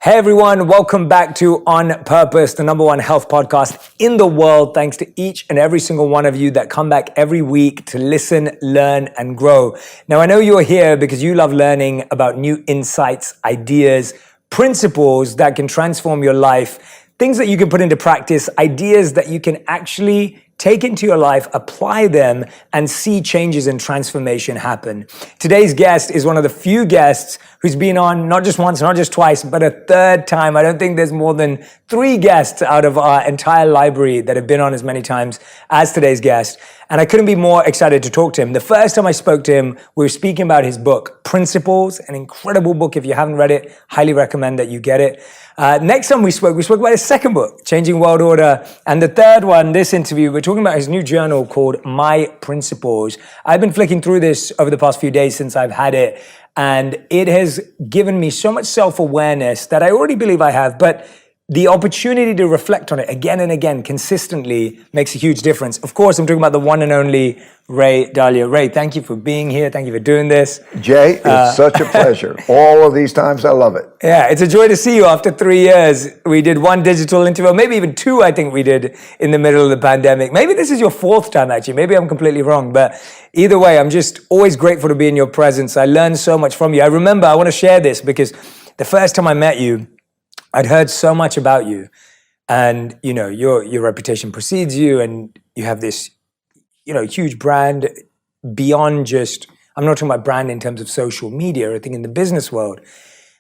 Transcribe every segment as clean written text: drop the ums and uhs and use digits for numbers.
Hey everyone, welcome back to On Purpose, the #1 health podcast in the world. Thanks to each and every single one of you that come back every week to listen, learn, and grow. Now, I know you're here because you love learning about new insights, ideas, principles that can transform your life, things that you can put into practice, ideas that you can actually take into your life, apply them, and see changes and transformation happen. Today's guest is one of the few guests who's been on not just once, not just twice, but a third time. I don't think there's more than 3 guests out of our entire library that have been on as many times as today's guest. And I couldn't be more excited to talk to him. The first time I spoke to him, we were speaking about his book, Principles, an incredible book. If you haven't read it, highly recommend that you get it. Next time we spoke about his second book, Changing World Order. And the third one, this interview, we're talking about his new journal called My Principles. I've been flicking through this over the past few days since I've had it. And it has given me so much self-awareness that I already believe I have, but the opportunity to reflect on it again and again consistently makes a huge difference. Of course, I'm talking about the one and only Ray Dalio. Ray, thank you for being here. Thank you for doing this. Jay, it's such a pleasure. All of these times, I love it. Yeah, it's a joy to see you after 3 years. We did 1 digital interview, maybe even 2, I think we did in the middle of the pandemic. Maybe this is your 4th time, actually. Maybe I'm completely wrong. But either way, I'm just always grateful to be in your presence. I learned so much from you. I remember, I want to share this because the first time I met you, I'd heard so much about you, and you know your reputation precedes you, and you have this huge brand beyond just. I'm not talking about brand in terms of social media. I think in the business world,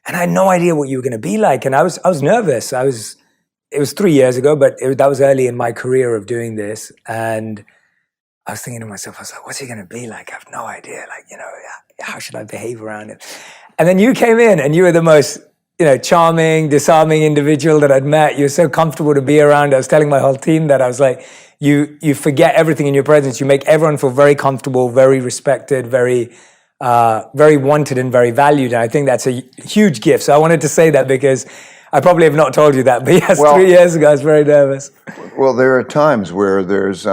and I had no idea what you were going to be like, and I was nervous. It was 3 years ago, but that was early in my career of doing this, and I was thinking to myself, I was like, what's he going to be like? I have no idea. How should I behave around him? And then you came in, and you were the most charming, disarming individual that I'd met. You're so comfortable to be around. I was telling my whole team that I was like, you forget everything in your presence. You make everyone feel very comfortable, very respected, very wanted and very valued. And I think that's a huge gift. So I wanted to say that because I probably have not told you that. But yes, 3 years ago, I was very nervous. Well, there are times where there's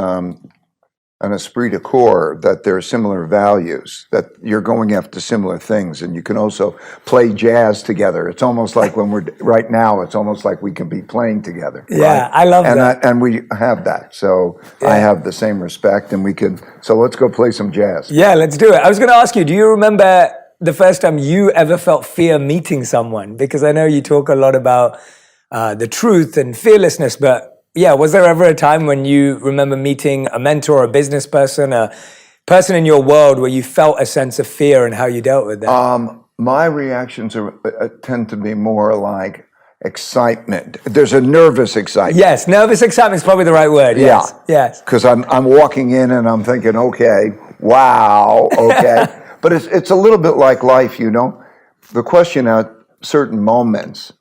an esprit de corps, that there are similar values, that you're going after similar things, and you can also play jazz together. It's almost like when we're right now, it's almost like we can be playing together. Yeah, right? I love that. And we have that. So yeah. I have the same respect, and so let's go play some jazz. Yeah, let's do it. I was going to ask you, do you remember the first time you ever felt fear meeting someone? Because I know you talk a lot about the truth and fearlessness, but yeah, was there ever a time when you remember meeting a mentor, a business person, a person in your world where you felt a sense of fear and how you dealt with that? My reactions tend to be more like excitement. There's a nervous excitement. Yes, nervous excitement is probably the right word. Yes, yeah. Yes. Because I'm walking in and I'm thinking, okay, wow, okay. But it's a little bit like life, The question at certain moments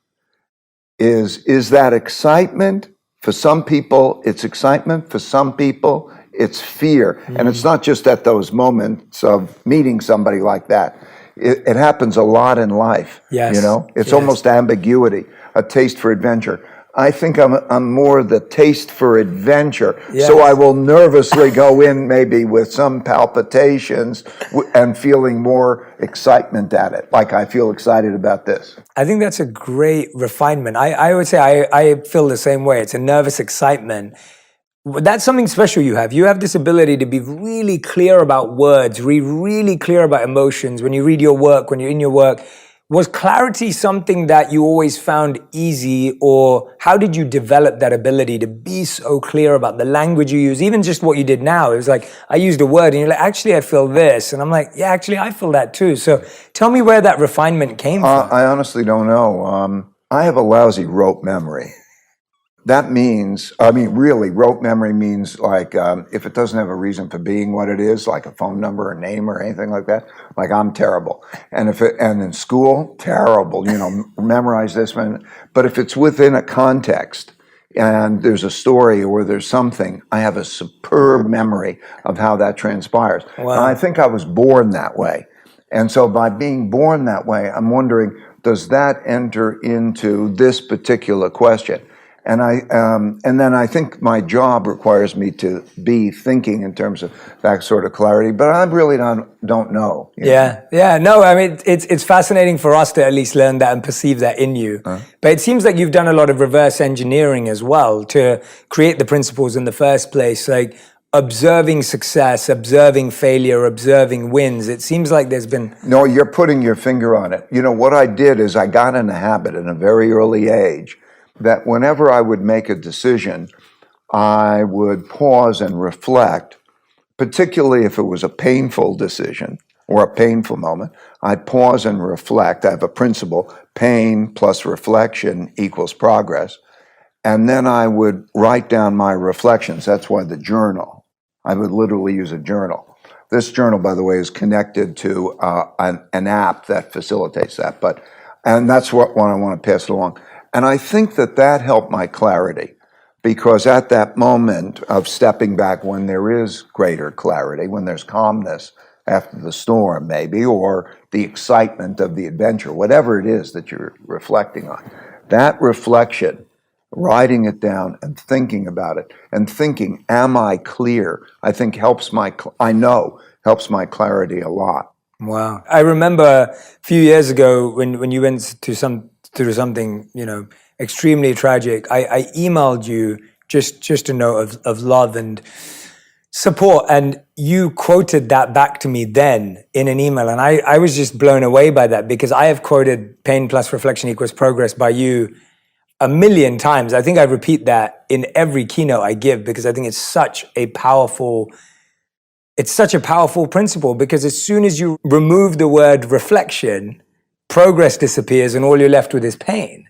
is that excitement? For some people, it's excitement. For some people, it's fear. Mm-hmm. And it's not just at those moments of meeting somebody like that. It happens a lot in life. Yes. It's almost ambiguity, a taste for adventure. I think I'm more the taste for adventure. Yes. So I will nervously go in maybe with some palpitations and feeling more excitement at it. Like I feel excited about this. I think that's a great refinement. I would say I feel the same way. It's a nervous excitement. That's something special you have. You have this ability to be really clear about words, really clear about emotions. When you read your work, when you're in your work, was clarity something that you always found easy, or how did you develop that ability to be so clear about the language you use, even just what you did now? It was like, I used a word and you're like, actually, I feel this. And I'm like, yeah, actually, I feel that too. So tell me where that refinement came from. I honestly don't know. I have a lousy rote memory. That means, really, rote memory means like if it doesn't have a reason for being what it is, like a phone number, a name, or anything like that, like I'm terrible. And in school, terrible, memorize this one. But if it's within a context and there's a story or there's something, I have a superb memory of how that transpires. Wow. And I think I was born that way. And so by being born that way, I'm wondering, does that enter into this particular question? And then I think my job requires me to be thinking in terms of that sort of clarity, but I really don't know. Yeah. No, I mean, it's fascinating for us to at least learn that and perceive that in you. But it seems like you've done a lot of reverse engineering as well to create the principles in the first place, like observing success, observing failure, observing wins. It seems like there's been... No, you're putting your finger on it. What I did is I got in a habit in a very early age that whenever I would make a decision, I would pause and reflect, particularly if it was a painful decision or a painful moment. I'd pause and reflect. I have a principle: pain plus reflection equals progress. And then I would write down my reflections. That's why the journal. I would literally use a journal. This journal, by the way, is connected to an app that facilitates that. And that's what I want to pass along. And I think that helped my clarity, because at that moment of stepping back, when there is greater clarity, when there's calmness after the storm maybe, or the excitement of the adventure, whatever it is that you're reflecting on, that reflection, writing it down and thinking about it, and thinking, am I clear? I think helps my clarity a lot. Wow. I remember a few years ago when you went through something, extremely tragic. I emailed you just a note of love and support, and you quoted that back to me then in an email, and I was just blown away by that, because I have quoted pain plus reflection equals progress by you a million times. I think I repeat that in every keynote I give, because I think it's such a powerful principle, because as soon as you remove the word reflection, progress disappears and all you're left with is pain.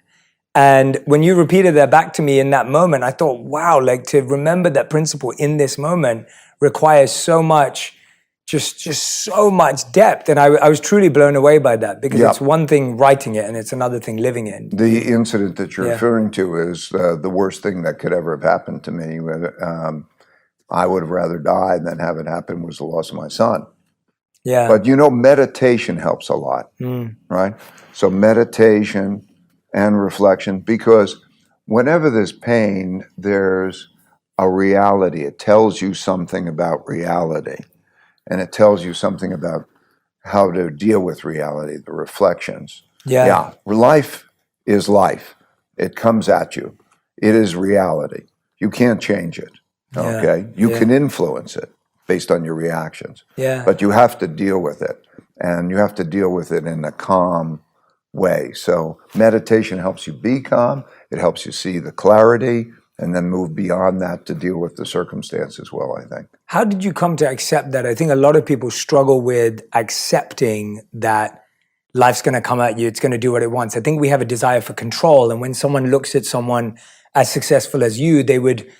And when you repeated that back to me in that moment, I thought, wow, like to remember that principle in this moment requires so much, just so much depth. And I was truly blown away by that, because it's one thing writing it and it's another thing living it. The incident that you're referring to is the worst thing that could ever have happened to me. I would have rather died than have it happen, was the loss of my son. Yeah. But meditation helps a lot, right? So meditation and reflection, because whenever there's pain, there's a reality. It tells you something about reality, and it tells you something about how to deal with reality, the reflections. Yeah. Life is life. It comes at you. It is reality. You can't change it. Okay? You can influence it based on your reactions. Yeah. But you have to deal with it. And you have to deal with it in a calm way. So meditation helps you be calm. It helps you see the clarity, and then move beyond that to deal with the circumstance as well, I think. How did you come to accept that? I think a lot of people struggle with accepting that life's going to come at you. It's going to do what it wants. I think we have a desire for control. And when someone looks at someone as successful as you, they would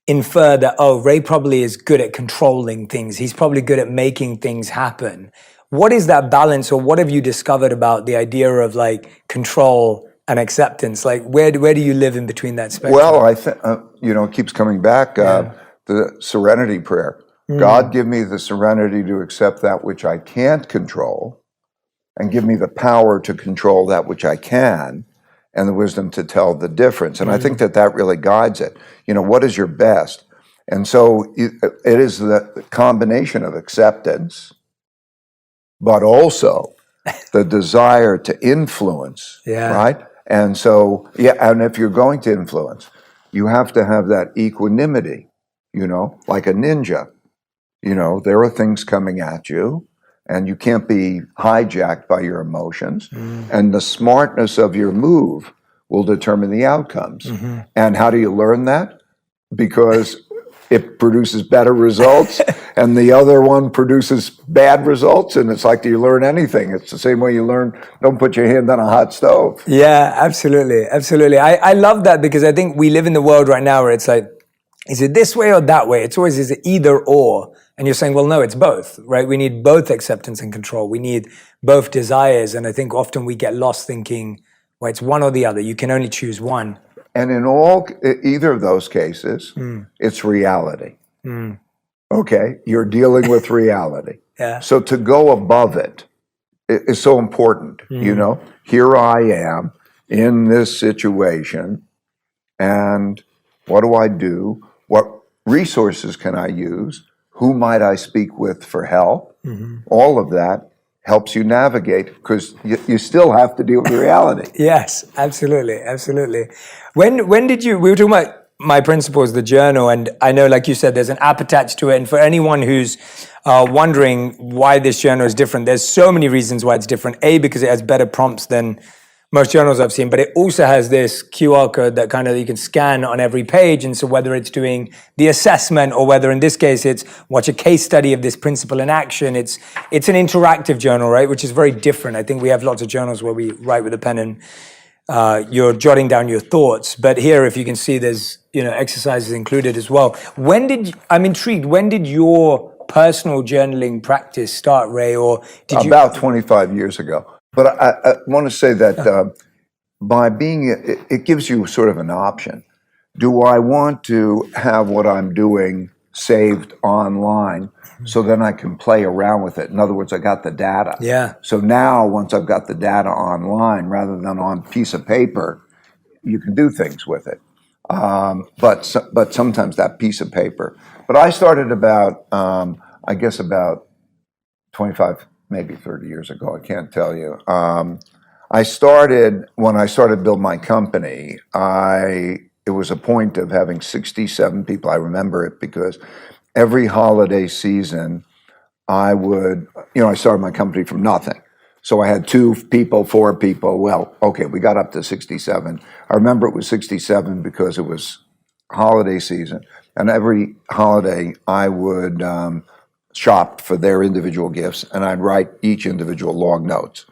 infer that, oh, Ray probably is good at controlling things. He's probably good at making things happen. What is that balance, or what have you discovered about the idea of like control and acceptance? Like where do you live in between that spectrum? Well, I think, it keeps coming back, the serenity prayer. God, give me the serenity to accept that which I can't control, and give me the power to control that which I can, and the wisdom to tell the difference. And I think that really guides it. What is your best? And so it is the combination of acceptance, but also the desire to influence, right? And so, and if you're going to influence, you have to have that equanimity, like a ninja. There are things coming at you, and you can't be hijacked by your emotions. And the smartness of your move will determine the outcomes. And how do you learn that? Because it produces better results, and the other one produces bad results. And it's like, do you learn anything? It's the same way you learn, don't put your hand on a hot stove. Yeah, absolutely. Absolutely. I love that, because I think we live in the world right now where it's like, is it this way or that way? It's always, is it either or? And you're saying, well, no, it's both, right? We need both acceptance and control. We need both desires. And I think often we get lost thinking, well, it's one or the other. You can only choose one. And in either of those cases, it's reality. Okay? You're dealing with reality. So to go above it is so important, Here I am in this situation, and what do I do? What resources can I use? Who might I speak with for help? All of that helps you navigate, because you still have to deal with reality. Yes, absolutely, absolutely. When did you? We were talking about my principles, the journal, and I know, like you said, there's an app attached to it. And for anyone who's wondering why this journal is different, there's so many reasons why it's different. A, because it has better prompts than most journals I've seen, but it also has this QR code that kind of you can scan on every page. And so whether it's doing the assessment or whether in this case it's watch a case study of this principle in action, it's an interactive journal, right? Which is very different. I think we have lots of journals where we write with a pen and you're jotting down your thoughts. But here, if you can see, there's exercises included as well. I'm intrigued, when did your personal journaling practice start, Ray? Or did you? About 25 years ago. But I want to say that by being, it gives you sort of an option. Do I want to have what I'm doing saved online so then I can play around with it? In other words, I got the data. Yeah. So now, once I've got the data online rather than on a piece of paper, you can do things with it. But sometimes that piece of paper. But I started about, I guess about 25, maybe 30 years ago, I can't tell you. When I started building my company, it was a point of having 67 people. I remember it because every holiday season, I started my company from nothing. So I had 2 people, 4 people. Well, okay, we got up to 67. I remember it was 67 because it was holiday season. And every holiday, I would shop for their individual gifts, and I'd write each individual long notes.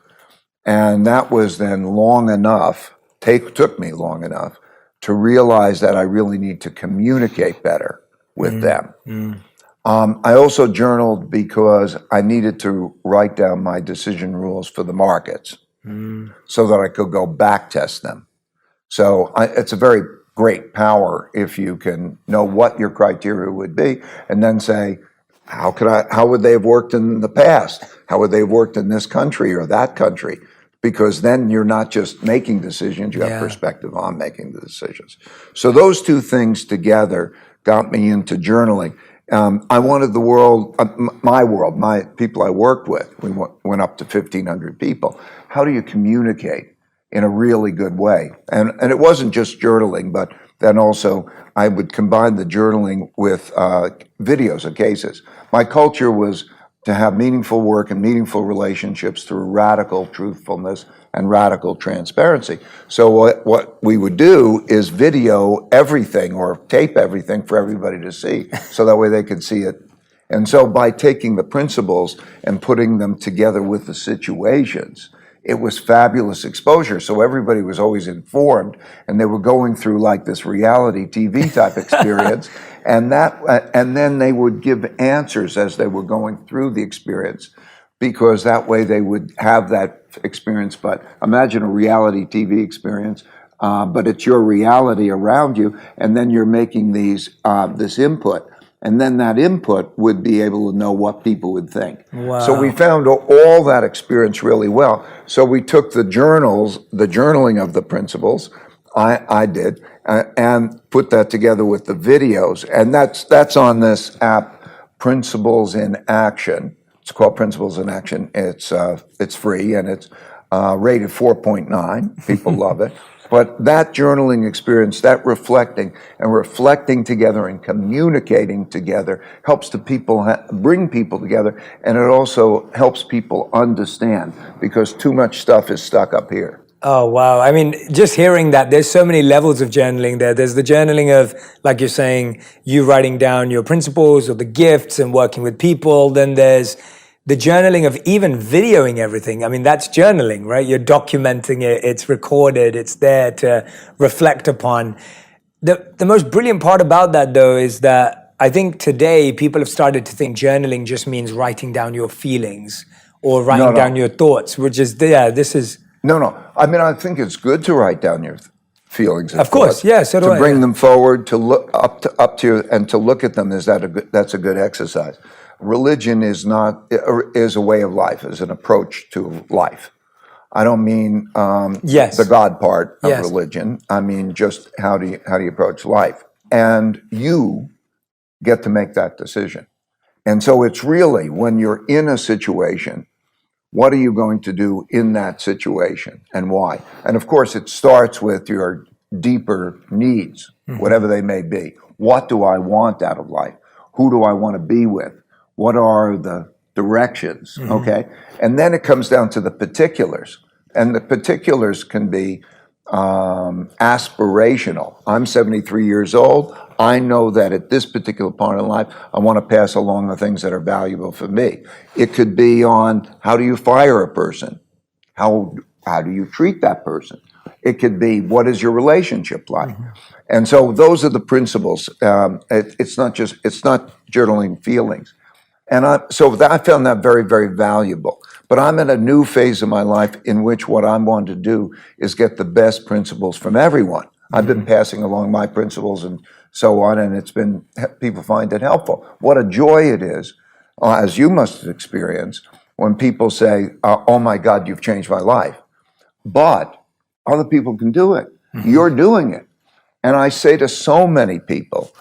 And that was then long enough, took me long enough to realize that I really need to communicate better with them. I also journaled because I needed to write down my decision rules for the markets so that I could go back test them. So it's a very great power if you can know what your criteria would be and then say, how would they have worked in the past? How would they have worked in this country or that country? Because then you're not just making decisions, you have perspective on making the decisions. So those 2 things together got me into journaling. I wanted the world, my people I worked with, we went up to 1,500 people. How do you communicate in a really good way? And it wasn't just journaling, but then also I would combine the journaling with videos of cases. My culture was to have meaningful work and meaningful relationships through radical truthfulness and radical transparency. So what we would do is video everything or tape everything for everybody to see, so that way they could see it. And so by taking the principles and putting them together with the situations, it was fabulous exposure. So everybody was always informed, and they were going through like this reality TV type experience. And then they would give answers as they were going through the experience, because that way they would have that experience. But imagine a reality TV experience, but it's your reality around you, and then you're making this input. And then that input would be able to know what people would think. Wow. So we found all that experience really well. So we took the journaling of the principles, I did, and put that together with the videos. And that's on this app, Principles in Action. It's called Principles in Action. It's free, and it's rated 4.9. People love it. But that journaling experience, that reflecting together and communicating together helps to bring people together, and it also helps people understand, because too much stuff is stuck up here. Oh, wow. I mean, just hearing that, there's so many levels of journaling there. There's the journaling of, like you're saying, you writing down your principles or the gifts and working with people. Then there's the journaling of even videoing everything. I mean, that's journaling, right? You're documenting it, it's recorded, it's there to reflect upon. The most brilliant part about that, though, is that I think today people have started to think journaling just means writing down your feelings or writing down your thoughts, which is, this is... No. I mean, I think it's good to write down your feelings. Of course, yeah. So to bring them forward, to look up to you, and to look at them. That's a good exercise. Religion is a way of life, is an approach to life. I don't mean Yes. the God part of Yes. religion. I mean just how do you approach life, and you get to make that decision. And so it's really when you're in a situation, what are you going to do in that situation and why? And of course, it starts with your deeper needs, whatever they may be. What do I want out of life? Who do I want to be with? What are the directions? Okay. And then it comes down to the particulars. And the particulars can be aspirational. I'm 73 years old. I know that at this particular part of life, I want to pass along the things that are valuable for me. It could be on how do you fire a person? How do you treat that person? It could be what is your relationship like? And so those are the principles. It's not journaling feelings. And I found that very, very valuable. But I'm in a new phase of my life in which what I want to do is get the best principles from everyone. I've been passing along my principles and so on, and people find it helpful. What a joy it is, as you must experience, when people say, oh my God, you've changed my life. But other people can do it. You're doing it. And I say to so many people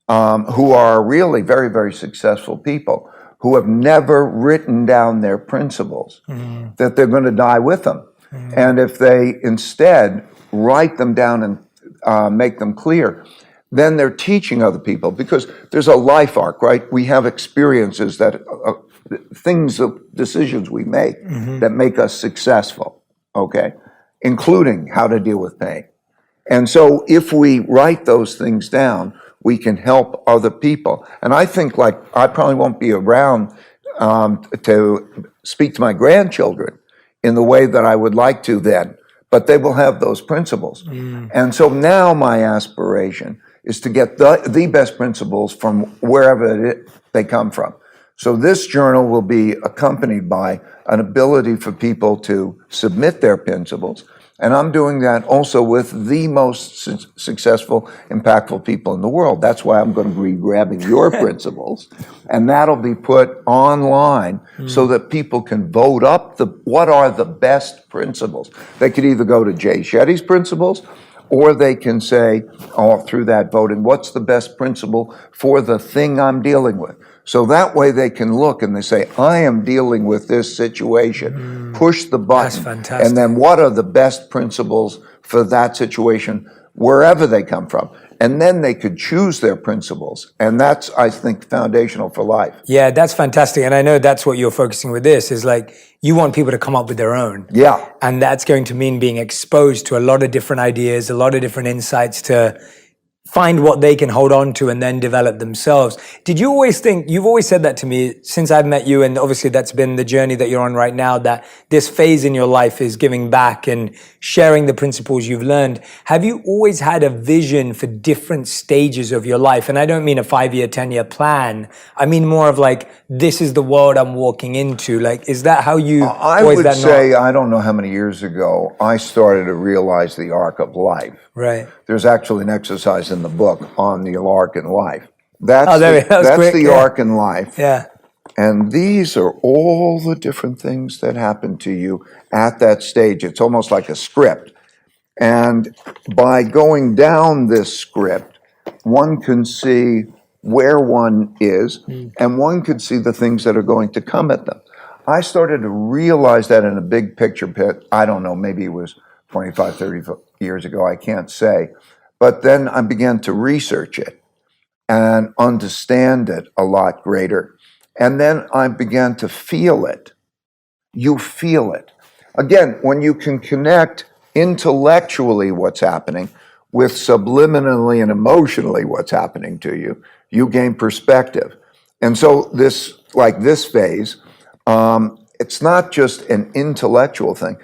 who are really very, very successful people, who have never written down their principles, that they're going to die with them. And if they instead write them down and make them clear, then they're teaching other people, because there's a life arc, right? We have experiences that, decisions we make that make us successful, okay? Including how to deal with pain. And so if we write those things down, we can help other people. And I think, like, I probably won't be around to speak to my grandchildren in the way that I would like to then, but they will have those principles. And so now my aspiration is to get the best principles from wherever they come from. So this journal will be accompanied by an ability for people to submit their principles. And I'm doing that also with the most successful, impactful people in the world. That's why I'm going to be grabbing your principles, and that'll be put online so that people can vote up what are the best principles. They could either go to Jay Shetty's principles, or they can say, through that voting, what's the best principle for the thing I'm dealing with? So that way they can look and they say, I am dealing with this situation. Push the button. That's fantastic. And then what are the best principles for that situation, wherever they come from? And then they could choose their principles. And that's, I think, foundational for life. Yeah, that's fantastic. And I know that's what you're focusing with this, is like, you want people to come up with their own. Yeah. And that's going to mean being exposed to a lot of different ideas, a lot of different insights to find what they can hold on to and then develop themselves. Did you always think, you've always said that to me since I've met you, and obviously that's been the journey that you're on right now, that this phase in your life is giving back and sharing the principles you've learned. Have you always had a vision for different stages of your life? And I don't mean a 5-year, 10-year plan. I mean more of like, this is the world I'm walking into. Like, is that how you... I would say, I don't know how many years ago, I started to realize the arc of life. Right. There's actually an exercise in the book on the arc in life. That's quick, the arc in life. Yeah. And these are all the different things that happen to you at that stage. It's almost like a script. And by going down this script, one can see where one is, and one can see the things that are going to come at them. I started to realize that in a big picture pit. I don't know, maybe it was 25, 30 years ago, I can't say. But then I began to research it and understand it a lot greater. And then I began to feel it. You feel it. Again, when you can connect intellectually what's happening with subliminally and emotionally what's happening to you, you gain perspective. And so this phase, it's not just an intellectual thing.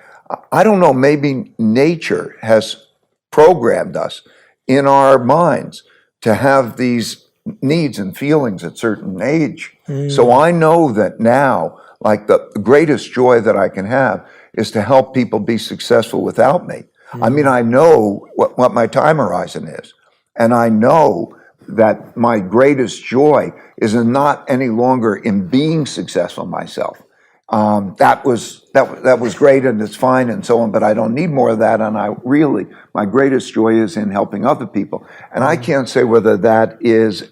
I don't know, maybe nature has programmed us in our minds to have these needs and feelings at certain age. So I know that now, like, the greatest joy that I can have is to help people be successful without me. I mean, I know what my time horizon is. And I know that my greatest joy is not any longer in being successful myself. That was great and it's fine and so on, but I don't need more of that. And my greatest joy is in helping other people. And I can't say whether that is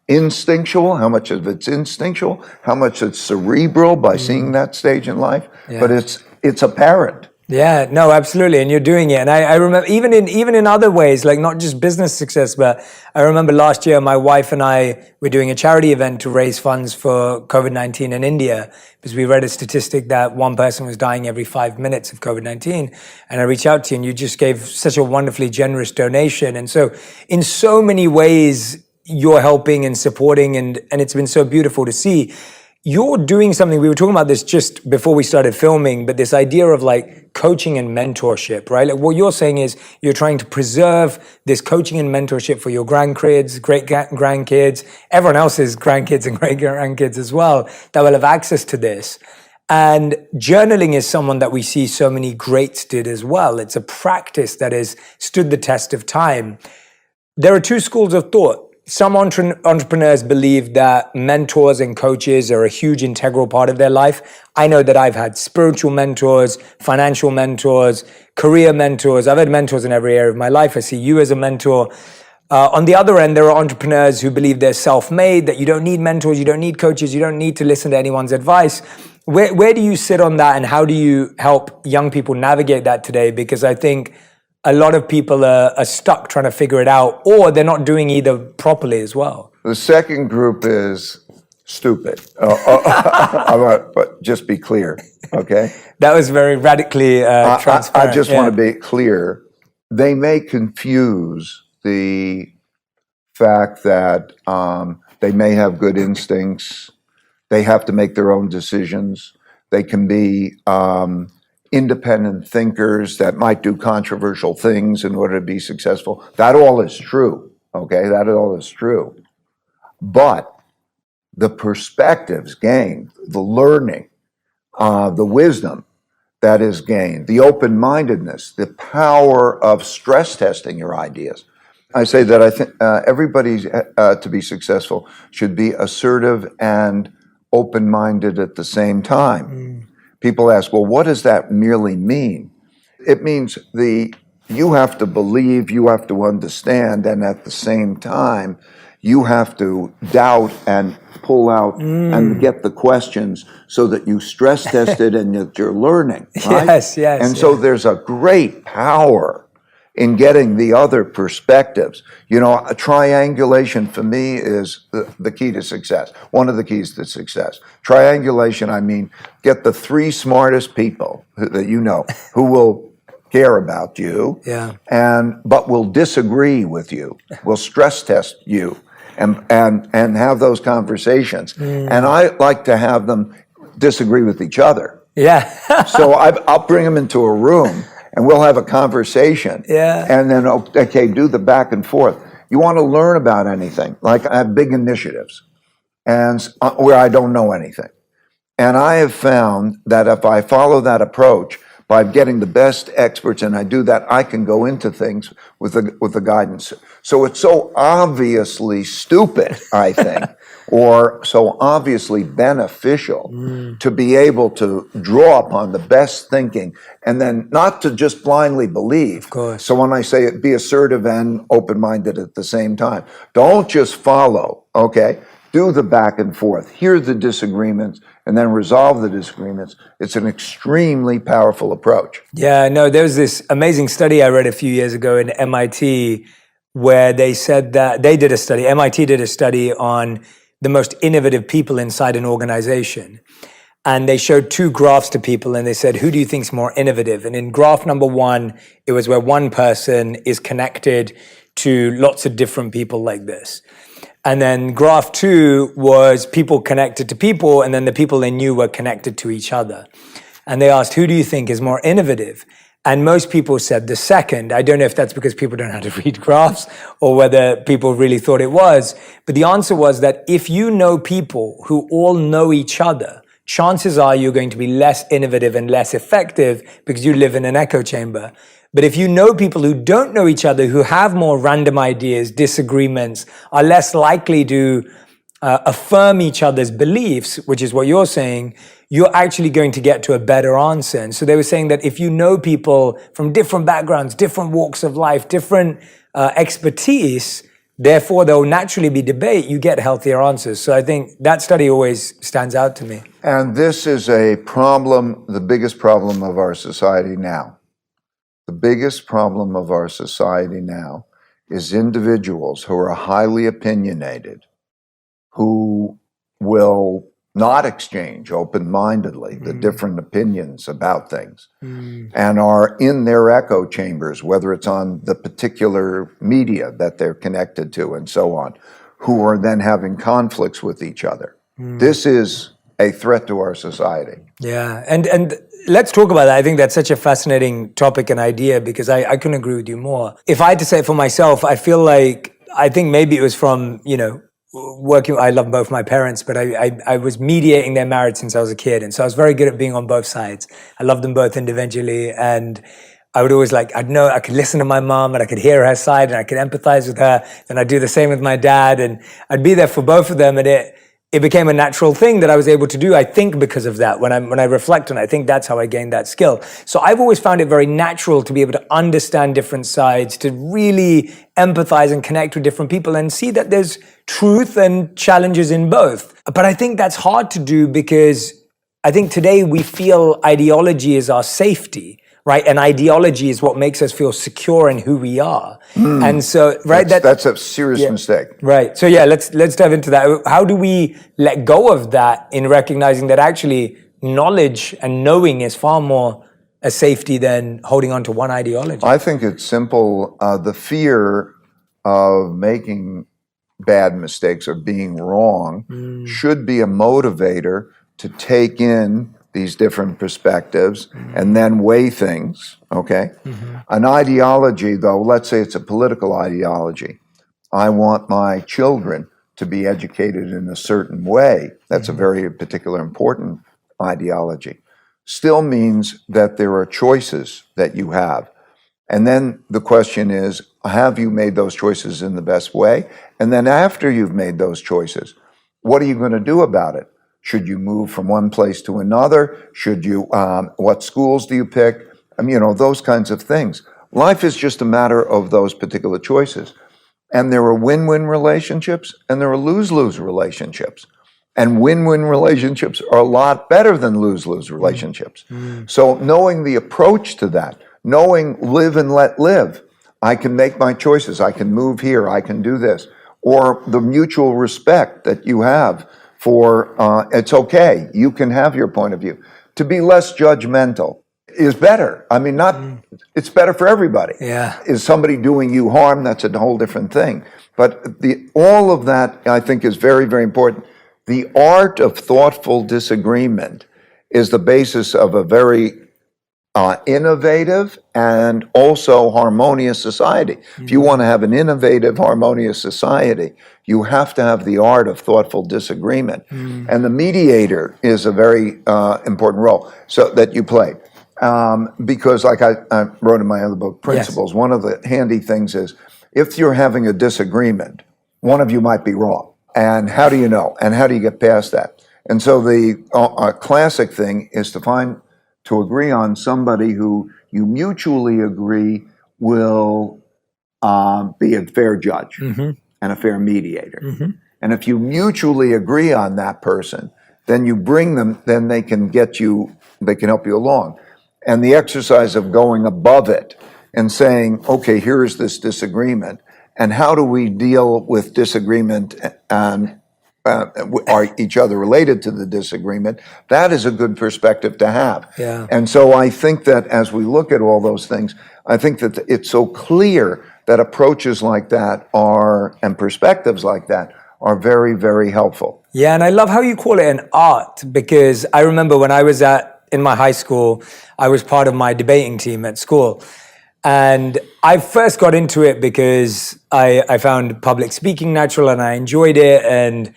instinctual, how much of it's instinctual, how much it's cerebral by seeing that stage in life, but it's apparent. Yeah, no, absolutely. And you're doing it. And I remember even in other ways, like not just business success, but I remember last year, my wife and I were doing a charity event to raise funds for COVID-19 in India, because we read a statistic that one person was dying every 5 minutes of COVID-19. And I reached out to you and you just gave such a wonderfully generous donation. And so in so many ways, you're helping and supporting, and it's been so beautiful to see. You're doing something, we were talking about this just before we started filming, but this idea of like coaching and mentorship, right? Like what you're saying is you're trying to preserve this coaching and mentorship for your grandkids, great-grandkids, everyone else's grandkids and great-grandkids as well, that will have access to this. And journaling is someone that we see so many greats did as well. It's a practice that has stood the test of time. There are two schools of thought. Some entrepreneurs believe that mentors and coaches are a huge integral part of their life. I know that I've had spiritual mentors, financial mentors, career mentors. I've had mentors in every area of my life. I see you as a mentor. On the other end, there are entrepreneurs who believe they're self-made, that you don't need mentors, you don't need coaches, you don't need to listen to anyone's advice. Where do you sit on that, and how do you help young people navigate that today? Because I think a lot of people are stuck trying to figure it out, or they're not doing either properly as well. The second group is stupid. But just be clear, okay? That was very radically transparent. I just want to be clear. They may confuse the fact that they may have good instincts. They have to make their own decisions. They can be independent thinkers that might do controversial things in order to be successful. That all is true, okay? That all is true. But the perspectives gained, the learning, the wisdom that is gained, the open-mindedness, the power of stress testing your ideas. I say that I think everybody to be successful should be assertive and open-minded at the same time. People ask, well, what does that merely mean? It means you have to believe, you have to understand, and at the same time, you have to doubt and pull out and get the questions so that you stress test it and that you're learning, right? Yes, yes. And so there's a great power in getting the other perspectives. You know, a triangulation for me is the key to success, one of the keys to success. Triangulation, I mean, get the three smartest people that you know who will care about you, but will disagree with you, will stress test you, and have those conversations. And I like to have them disagree with each other. Yeah. So I'll bring them into a room and we'll have a conversation. Yeah. And then, okay, do the back and forth. You want to learn about anything, like I have big initiatives and where I don't know anything. And I have found that if I follow that approach by getting the best experts and I do that, I can go into things with the guidance. So it's so obviously stupid, I think, or so obviously beneficial to be able to draw upon the best thinking and then not to just blindly believe. Of course. So when I say it, be assertive and open-minded at the same time. Don't just follow, okay? Do the back and forth, hear the disagreements, and then resolve the disagreements. It's an extremely powerful approach. Yeah, no, there was this amazing study I read a few years ago in MIT where they said that MIT did a study on the most innovative people inside an organization. And they showed two graphs to people and they said, who do you think is more innovative? And in graph number one, it was where one person is connected to lots of different people like this. And then graph two was people connected to people, and then the people they knew were connected to each other. And they asked, who do you think is more innovative? And most people said the second. I don't know if that's because people don't know how to read graphs or whether people really thought it was. But the answer was that if you know people who all know each other, chances are you're going to be less innovative and less effective because you live in an echo chamber. But if you know people who don't know each other, who have more random ideas, disagreements, are less likely to affirm each other's beliefs, which is what you're saying, you're actually going to get to a better answer. And so they were saying that if you know people from different backgrounds, different walks of life, different expertise, therefore there will naturally be debate, you get healthier answers. So I think that study always stands out to me. And this is a problem, the biggest problem of our society now. The biggest problem of our society now is individuals who are highly opinionated, who will not exchange open-mindedly the different opinions about things, and are in their echo chambers, whether it's on the particular media that they're connected to and so on, who are then having conflicts with each other. This is a threat to our society. Yeah, and let's talk about that. I think that's such a fascinating topic and idea, because I couldn't agree with you more. If I had to say it for myself, I think maybe it was from, working. I love both my parents, but I was mediating their marriage since I was a kid. And so I was very good at being on both sides. I loved them both individually. And I would always I'd know I could listen to my mom and I could hear her side and I could empathize with her. And I'd do the same with my dad. And I'd be there for both of them. And it became a natural thing that I was able to do, I think, because of that. When I reflect on it, I think that's how I gained that skill. So I've always found it very natural to be able to understand different sides, to really empathize and connect with different people and see that there's truth and challenges in both. But I think that's hard to do because I think today we feel ideology is our safety, right? And ideology is what makes us feel secure in who we are. And so, right, that's a serious mistake. Right. So yeah, let's dive into that. How do we let go of that in recognizing that actually knowledge and knowing is far more a safety than holding on to one ideology? I think it's simple. The fear of making bad mistakes or being wrong should be a motivator to take in these different perspectives and then weigh things, okay? An ideology, though, let's say it's a political ideology. I want my children to be educated in a certain way. That's a very particular important ideology. Still means that there are choices that you have. And then the question is, have you made those choices in the best way? And then after you've made those choices, what are you going to do about it? Should you move from one place to another? Should you, what schools do you pick? Those kinds of things. Life is just a matter of those particular choices. And there are win-win relationships and there are lose-lose relationships. And win-win relationships are a lot better than lose-lose relationships. So knowing the approach to that, knowing live and let live, I can make my choices, I can move here, I can do this, or the mutual respect that you have for it's okay, you can have your point of view. To be less judgmental is better. I mean, it's better for everybody. Yeah. Is somebody doing you harm? That's a whole different thing. But all of that, I think, is very, very important. The art of thoughtful disagreement is the basis of a very innovative and also harmonious society. If you want to have an innovative, harmonious society, you have to have the art of thoughtful disagreement. And the mediator is a very important role that you play. Because like I wrote in my other book, Principles, one of the handy things is, if you're having a disagreement, one of you might be wrong. And how do you know? And how do you get past that? And so the classic thing is to agree on somebody who you mutually agree will be a fair judge and a fair mediator. And if you mutually agree on that person, then you bring them, then they can help you along. And the exercise of going above it and saying, okay, here's this disagreement, and how do we deal with disagreement and are each other related to the disagreement? That is a good perspective to have. Yeah. And so I think that as we look at all those things, I think that it's so clear that approaches like that and perspectives like that are very, very helpful. Yeah, and I love how you call it an art, because I remember when I was in my high school, I was part of my debating team at school. And I first got into it because I found public speaking natural and I enjoyed it. And,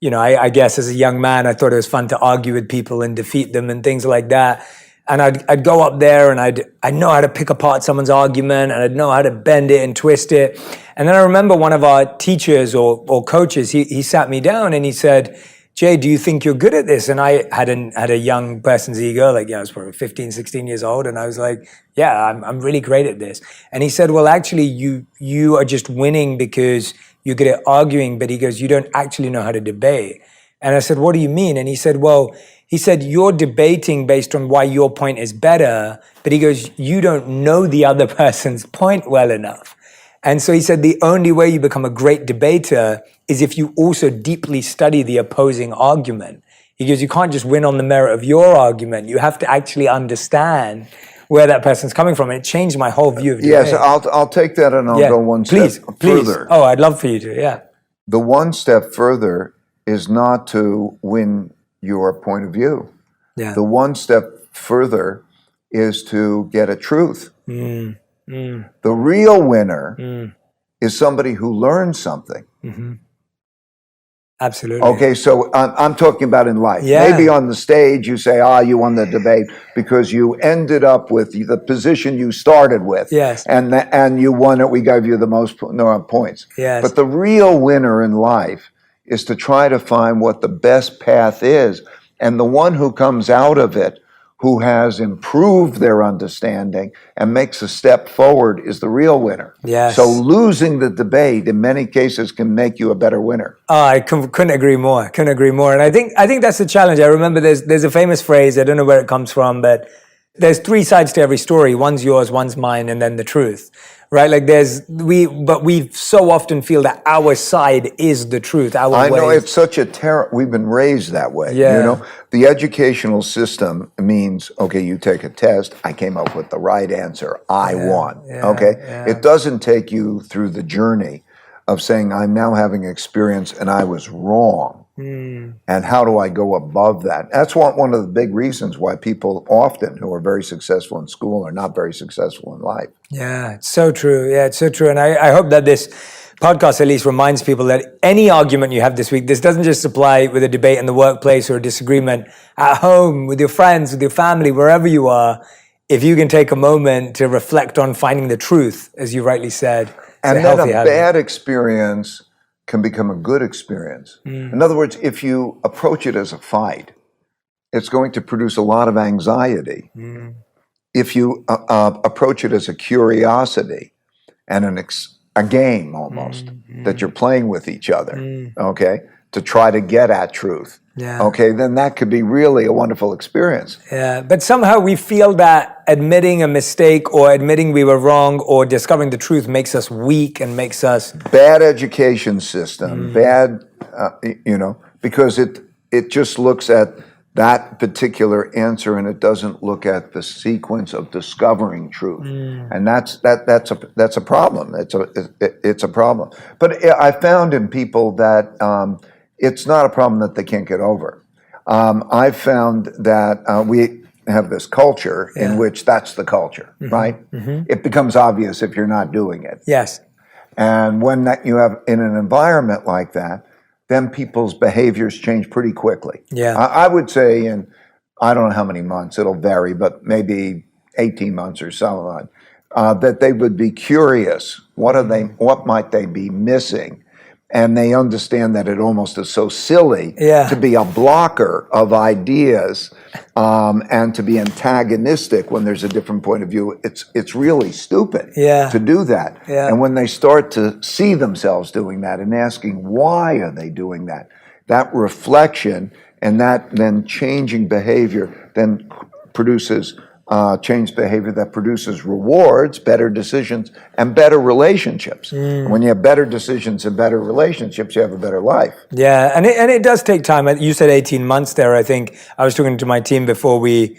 I guess as a young man, I thought it was fun to argue with people and defeat them and things like that. And I'd go up there and I'd know how to pick apart someone's argument, and I'd know how to bend it and twist it. And then I remember one of our teachers or coaches, he sat me down and he said, Jay, do you think you're good at this? And I had a young person's ego, like, I was probably 15, 16 years old. And I was like, yeah, I'm really great at this. And he said, well, actually, you are just winning because you're good at arguing. But he goes, you don't actually know how to debate. And I said, what do you mean? And he said, well, you're debating based on why your point is better. But he goes, you don't know the other person's point well enough. And so he said, the only way you become a great debater is if you also deeply study the opposing argument. He goes, you can't just win on the merit of your argument. You have to actually understand where that person's coming from. And it changed my whole view of debate. Yes, I'll take that and I'll go one step further. Oh, I'd love for you to, yeah. The one step further is not to win your point of view. Yeah. The one step further is to get a truth. The real winner is somebody who learns something. Mm-hmm. Absolutely. Okay, so I'm talking about in life. Yeah. Maybe on the stage you say, you won the debate because you ended up with the position you started with. Yes. And you won it. We gave you the most points. Yes. But the real winner in life is to try to find what the best path is. And the one who comes out of it, who has improved their understanding and makes a step forward, is the real winner. Yes. So losing the debate in many cases can make you a better winner. Oh, I couldn't agree more. Couldn't agree more. And I think that's the challenge. I remember there's a famous phrase, I don't know where it comes from, but there's three sides to every story. One's yours, one's mine, and then the truth. Right? Like but we so often feel that our side is the truth. I know it's such a terror. We've been raised that way. Yeah. You know, the educational system means, okay, you take a test. I came up with the right answer. I won. Yeah, okay. Yeah. It doesn't take you through the journey of saying, I'm now having experience and I was wrong. And how do I go above that? That's one of the big reasons why people often who are very successful in school are not very successful in life. Yeah, it's so true. Yeah, it's so true. And I hope that this podcast at least reminds people that any argument you have this week, this doesn't just apply with a debate in the workplace or a disagreement at home, with your friends, with your family, wherever you are. If you can take a moment to reflect on finding the truth, as you rightly said. And then a bad experience can become a good experience. In other words, if you approach it as a fight, it's going to produce a lot of anxiety. If you approach it as a curiosity and a game almost that you're playing with each other, okay, to try to get at truth, okay, then that could be really a wonderful experience. Yeah, but somehow we feel that admitting a mistake or admitting we were wrong or discovering the truth makes us weak and makes us... Bad education system, bad, because it just looks at that particular answer and it doesn't look at the sequence of discovering truth. And that's a problem. It's a problem. But I found in people that it's not a problem that they can't get over. I've found that we have this culture in which that's the culture, right? It becomes obvious if you're not doing it. Yes. And when you have in an environment like that, then people's behaviors change pretty quickly. Yeah. I would say in, I don't know how many months, it'll vary, but maybe 18 months or so on, that they would be curious. What might they be missing? And they understand that it almost is so silly to be a blocker of ideas and to be antagonistic when there's a different point of view. It's really stupid to do that. Yeah. And when they start to see themselves doing that and asking why are they doing that, that reflection and that then changing behavior then produces changed behavior that produces rewards, better decisions, and better relationships. When you have better decisions and better relationships, you have a better life. Yeah, and it does take time. You said 18 months there. I think I was talking to my team before we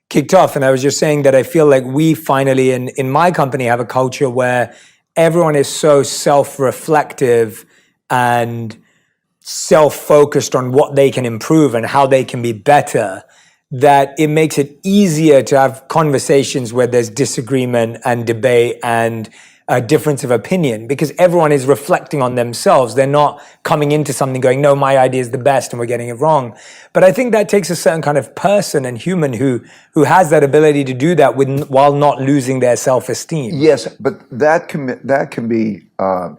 kicked off, and I was just saying that I feel like we finally, in my company, have a culture where everyone is so self-reflective and self-focused on what they can improve and how they can be better, that it makes it easier to have conversations where there's disagreement and debate and a difference of opinion because everyone is reflecting on themselves. They're not coming into something going, no, my idea is the best and we're getting it wrong. But I think that takes a certain kind of person and human who has that ability to do that while not losing their self-esteem. Yes, but that can be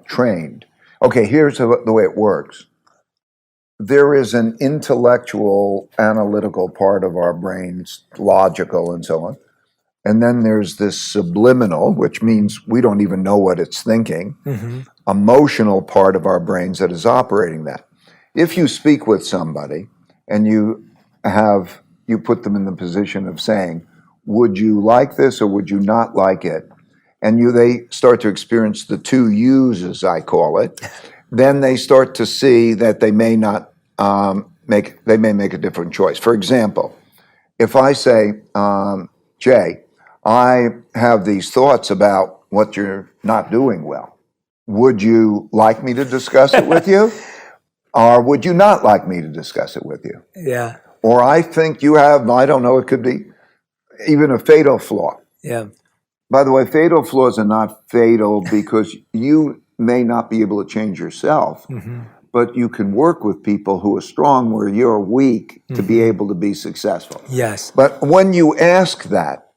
trained. Okay, here's the way it works. There is an intellectual, analytical part of our brains, logical and so on. And then there's this subliminal, which means we don't even know what it's thinking, emotional part of our brains that is operating that. If you speak with somebody and you put them in the position of saying, would you like this or would you not like it? And they start to experience the two yous, as I call it, then they start to see that they may not make a different choice. For example, if I say, Jay, I have these thoughts about what you're not doing well. Would you like me to discuss it with you? Or would you not like me to discuss it with you? Yeah. Or I think you have, I don't know, it could be even a fatal flaw. Yeah. By the way, fatal flaws are not fatal because you may not be able to change yourself, but you can work with people who are strong where you're weak to be able to be successful. Yes. But when you ask that,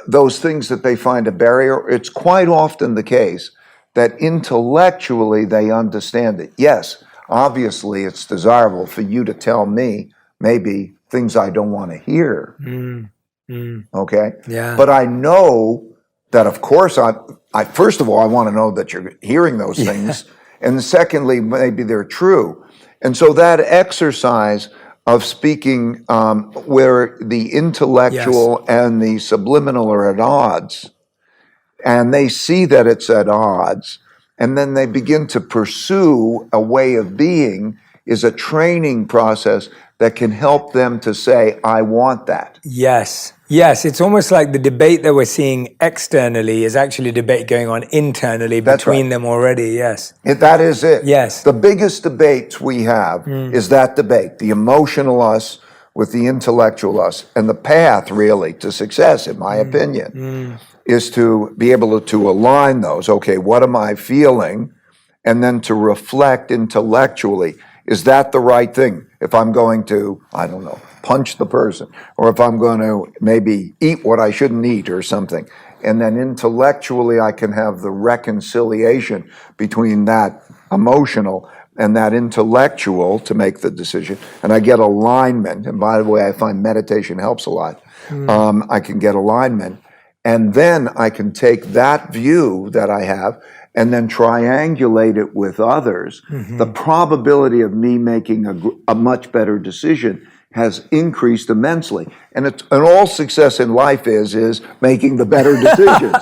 those things that they find a barrier, it's quite often the case that intellectually they understand it. Yes, obviously it's desirable for you to tell me maybe things I don't want to hear. Okay? Yeah. But I know that, of course, I first of all, I want to know that you're hearing those things. And secondly, maybe they're true. And so that exercise of speaking where the intellectual and the subliminal are at odds, and they see that it's at odds, and then they begin to pursue a way of being, is a training process that can help them to say, I want that. Yes. Yes. It's almost like the debate that we're seeing externally is actually a debate going on internally between them already. Yes. That is it. Yes. The biggest debates we have is that debate, the emotional us with the intellectual us. And the path really to success, in my opinion, is to be able to align those. Okay, what am I feeling? And then to reflect intellectually. Is that the right thing? If I'm going to, I don't know, punch the person, or if I'm going to maybe eat what I shouldn't eat or something. And then intellectually, I can have the reconciliation between that emotional and that intellectual to make the decision. And I get alignment. And by the way, I find meditation helps a lot. I can get alignment. And then I can take that view that I have and then triangulate it with others. The probability of me making a much better decision has increased immensely. And all success in life is making the better decisions.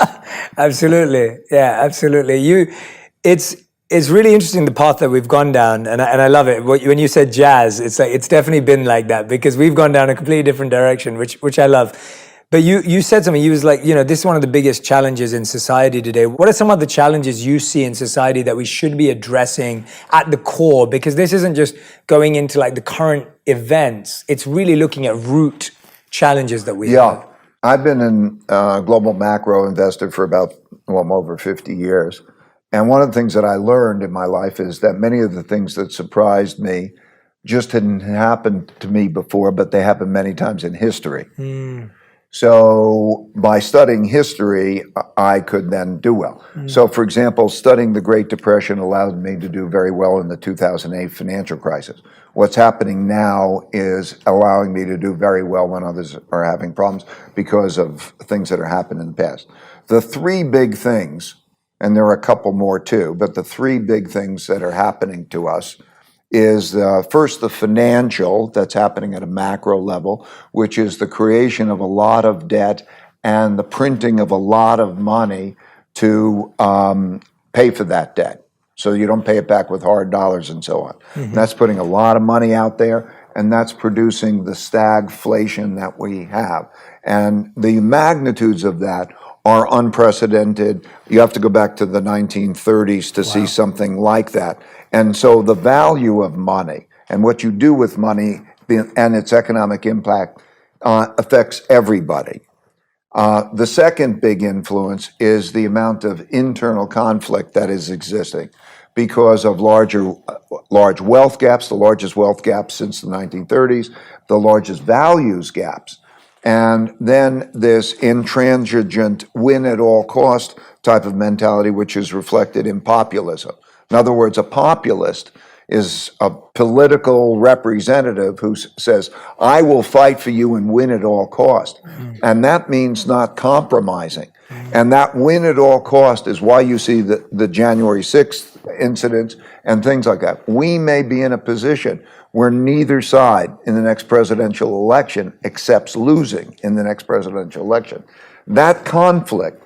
Absolutely. Yeah, absolutely. It's really interesting the path that we've gone down, and I love it. When you said jazz, it's like it's definitely been like that because we've gone down a completely different direction, which I love. But you said something. You was like, this is one of the biggest challenges in society today. What are some of the challenges you see in society that we should be addressing at the core? Because this isn't just going into like the current events. It's really looking at root challenges that we have. I've been in global macro investor for about over 50 years. And one of the things that I learned in my life is that many of the things that surprised me just hadn't happened to me before, but they happened many times in history. So by studying history, I could then do well. So for example, studying the Great Depression allowed me to do very well in the 2008 financial crisis. What's happening now is allowing me to do very well when others are having problems because of things that are happening in the past. The three big things, and there are a couple more too, but the three big things that are happening to us is first the financial that's happening at a macro level, which is the creation of a lot of debt and the printing of a lot of money to pay for that debt. So you don't pay it back with hard dollars and so on. And that's putting a lot of money out there, and that's producing the stagflation that we have. And the magnitudes of that are unprecedented. You have to go back to the 1930s to see something like that. And so the value of money and what you do with money and its economic impact affects everybody. The second big influence is the amount of internal conflict that is existing because of large wealth gaps, the largest wealth gaps since the 1930s, the largest values gaps. And then this intransigent win at all cost type of mentality, which is reflected in populism. In other words, a populist is a political representative who says, I will fight for you and win at all cost. And that means not compromising. And that win at all cost is why you see the January 6th incidents and things like that. We may be in a position where neither side in the next presidential election accepts losing in the next presidential election. That conflict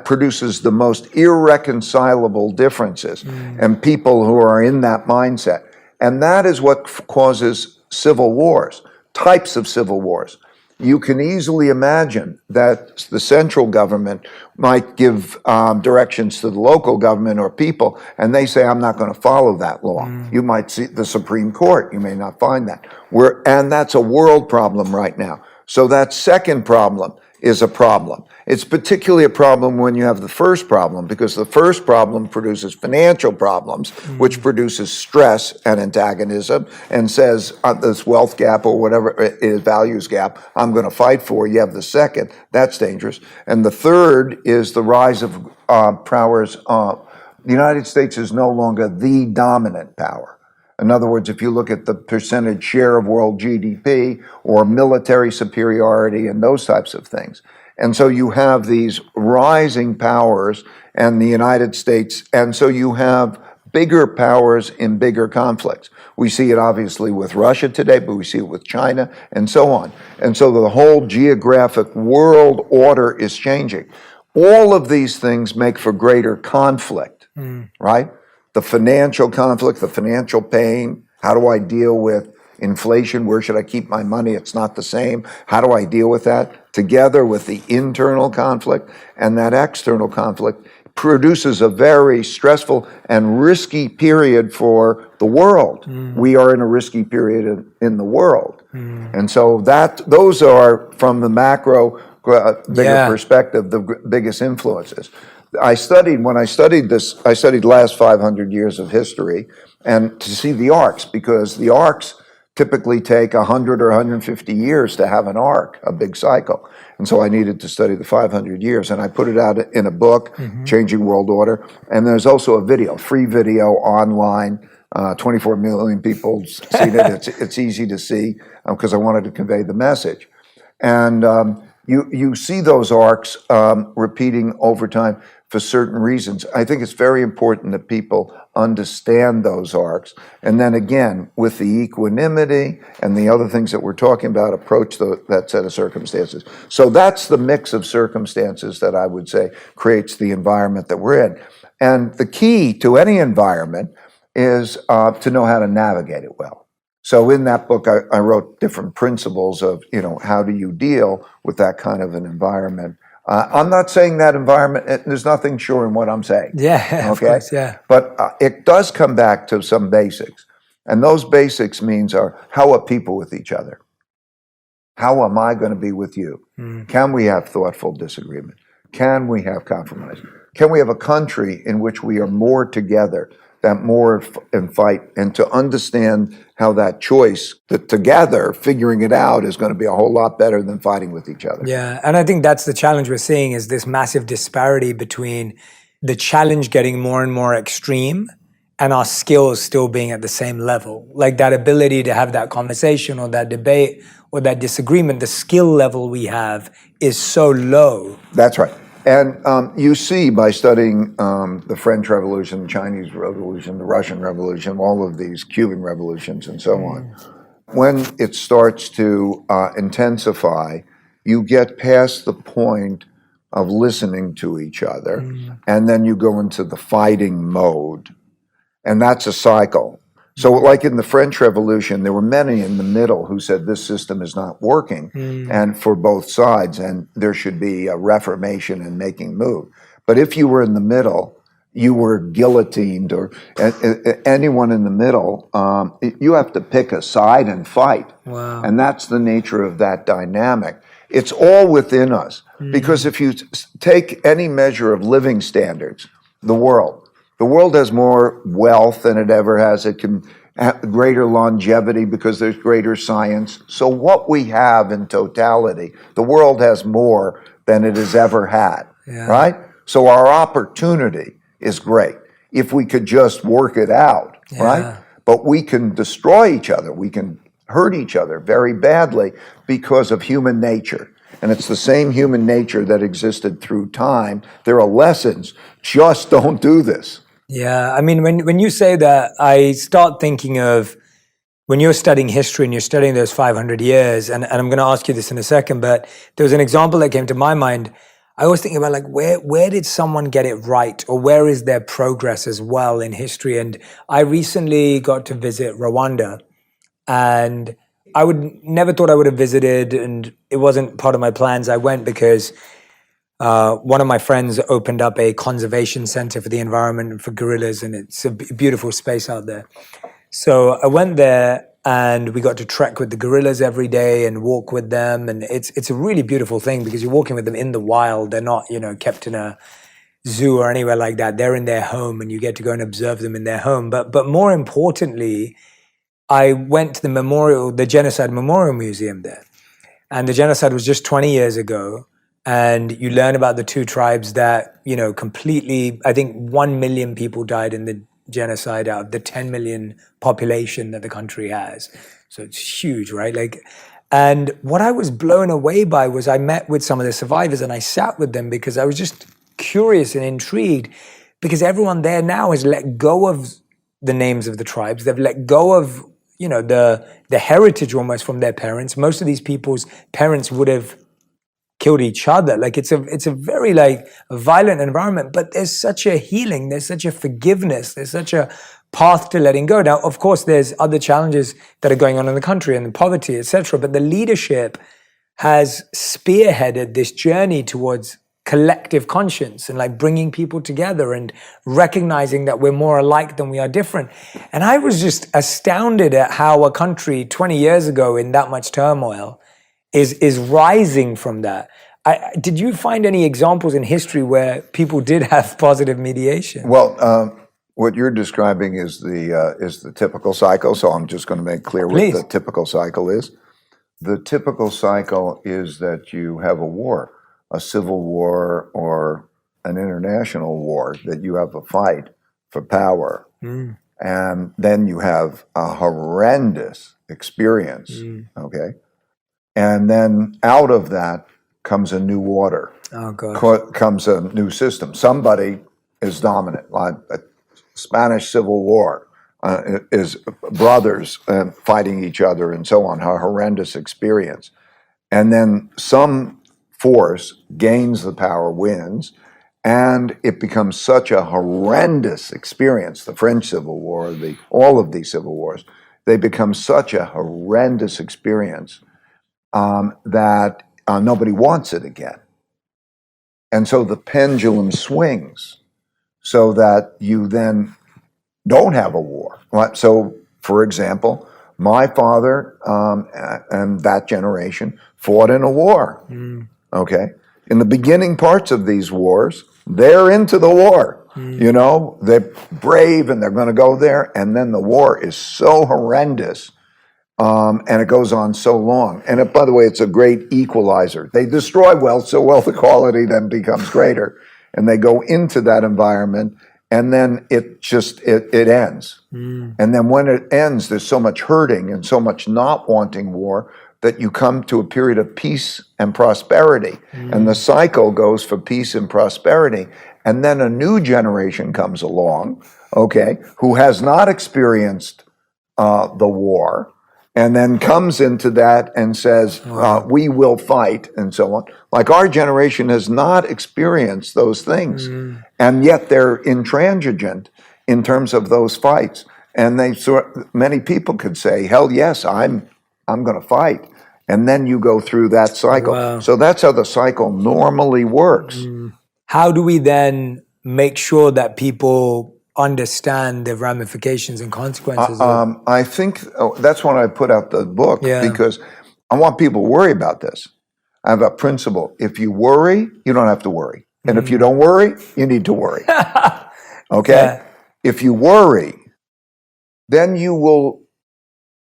produces the most irreconcilable differences and people who are in that mindset. And that is what causes civil wars, types of civil wars. You can easily imagine that the central government might give directions to the local government or people, and they say, I'm not going to follow that law. You might see the Supreme Court, you may not find that. And that's a world problem right now. So that second problem is a problem. It's particularly a problem when you have the first problem, because the first problem produces financial problems, which produces stress and antagonism, and says this wealth gap or whatever it is, values gap, I'm going to fight for. You have the second, that's dangerous. And the third is the rise of powers. The United States is no longer the dominant power. In other words, if you look at the percentage share of world GDP or military superiority and those types of things. And so you have these rising powers and the United States, and so you have bigger powers in bigger conflicts. We see it obviously with Russia today, but we see it with China and so on. And so the whole geographic world order is changing. All of these things make for greater conflict, right? The financial conflict, the financial pain, how do I deal with inflation? Where should I keep my money? It's not the same. How do I deal with that? Together with the internal conflict and that external conflict produces a very stressful and risky period for the world. We are in a risky period in the world. And so those are, from the macro, bigger perspective, the biggest influences. When I studied this, I studied the last 500 years of history, and to see the arcs, because the arcs typically take 100 or 150 years to have an arc, a big cycle. And so I needed to study the 500 years, and I put it out in a book, Changing World Order. And there's also a video, free video online. 24 million people seen it. It's easy to see because I wanted to convey the message. And you see those arcs repeating over time for certain reasons. I think it's very important that people understand those arcs. And then again, with the equanimity and the other things that we're talking about, approach that set of circumstances. So that's the mix of circumstances that I would say creates the environment that we're in. And the key to any environment is to know how to navigate it well. So in that book, I wrote different principles of, how do you deal with that kind of an environment. I'm not saying that environment, there's nothing sure in what I'm saying. Yeah, of course, yeah. But it does come back to some basics. And those basics are, how are people with each other? How am I going to be with you? Can we have thoughtful disagreement? Can we have compromise? Can we have a country in which we are more together, that more and fight, and to understand how that choice, that together figuring it out, is going to be a whole lot better than fighting with each other. Yeah, and I think that's the challenge we're seeing, is this massive disparity between the challenge getting more and more extreme and our skills still being at the same level. Like that ability to have that conversation or that debate or that disagreement, the skill level we have is so low. That's right. And you see by studying the French Revolution, the Chinese Revolution, the Russian Revolution, all of these Cuban revolutions and so on, when it starts to intensify, you get past the point of listening to each other, and then you go into the fighting mode. And that's a cycle. So like in the French Revolution, there were many in the middle who said this system is not working, and for both sides, and there should be a reformation and making move. But if you were in the middle, you were guillotined, or anyone in the middle, you have to pick a side and fight. Wow. And that's the nature of that dynamic. It's all within us. Because if you take any measure of living standards, the world has more wealth than it ever has. It can have greater longevity because there's greater science. So what we have in totality, the world has more than it has ever had, right? So our opportunity is great if we could just work it out, right? But we can destroy each other. We can hurt each other very badly because of human nature. And it's the same human nature that existed through time. There are lessons. Just don't do this. Yeah, I mean, when you say that, I start thinking of when you're studying history and you're studying those 500 years, and I'm going to ask you this in a second, but there was an example that came to my mind. I was thinking about like, where did someone get it right, or where is their progress as well in history? And I recently got to visit Rwanda, and I would never thought I would have visited, and it wasn't part of my plans. I went because one of my friends opened up a conservation center for the environment and for gorillas, and it's a beautiful space out there. So I went there, and we got to trek with the gorillas every day and walk with them, and it's a really beautiful thing because you're walking with them in the wild. They're not, kept in a zoo or anywhere like that. They're in their home, and you get to go and observe them in their home. But more importantly, I went to the Genocide Memorial Museum there. And the genocide was just 20 years ago. And you learn about the two tribes that, completely, I think 1 million people died in the genocide out of the 10 million population that the country has. So it's huge, right? And what I was blown away by was I met with some of the survivors and I sat with them because I was just curious and intrigued because everyone there now has let go of the names of the tribes. They've let go of the heritage almost from their parents. Most of these people's parents would have killed each other. It's a very a violent environment, but there's such a healing, there's such a forgiveness, there's such a path to letting go. Now, of course, there's other challenges that are going on in the country and poverty, etc. But the leadership has spearheaded this journey towards collective conscience and bringing people together and recognizing that we're more alike than we are different. And I was just astounded at how a country 20 years ago in that much turmoil is rising from that. Did you find any examples in history where people did have positive mediation? Well, what you're describing is the typical cycle. So I'm just going to make clear what the typical cycle is. The typical cycle is that you have a war, a civil war or an international war, that you have a fight for power. And then you have a horrendous experience, okay? And then out of that comes a new order. Oh, gosh. Comes a new system. Somebody is dominant. Like a Spanish Civil War is brothers fighting each other and so on, a horrendous experience. And then some force gains the power, wins, and it becomes such a horrendous experience. The French Civil War, all of these civil wars, they become such a horrendous experience that nobody wants it again. And so the pendulum swings so that you then don't have a war. So, for example, my father and that generation fought in a war, okay? In the beginning parts of these wars, they're into the war. They're brave and they're going to go there. And then the war is so horrendous and it goes on so long. And by the way, it's a great equalizer. They destroy wealth, so wealth equality then becomes greater. And they go into that environment, and then it ends. And then when it ends, there's so much hurting and so much not wanting war that you come to a period of peace and prosperity. And the cycle goes for peace and prosperity. And then a new generation comes along, okay, who has not experienced the war, and then comes into that and says, we will fight, and so on. Like our generation has not experienced those things, and yet they're intransigent in terms of those fights. And many people could say, hell yes, I'm going to fight. And then you go through that cycle. Wow. So that's how the cycle normally works. How do we then make sure that people understand the ramifications and consequences? I think that's when I put out the book, because I want people to worry about this. I have a principle. If you worry, you don't have to worry. And if you don't worry, you need to worry. Okay? Yeah. If you worry, then you will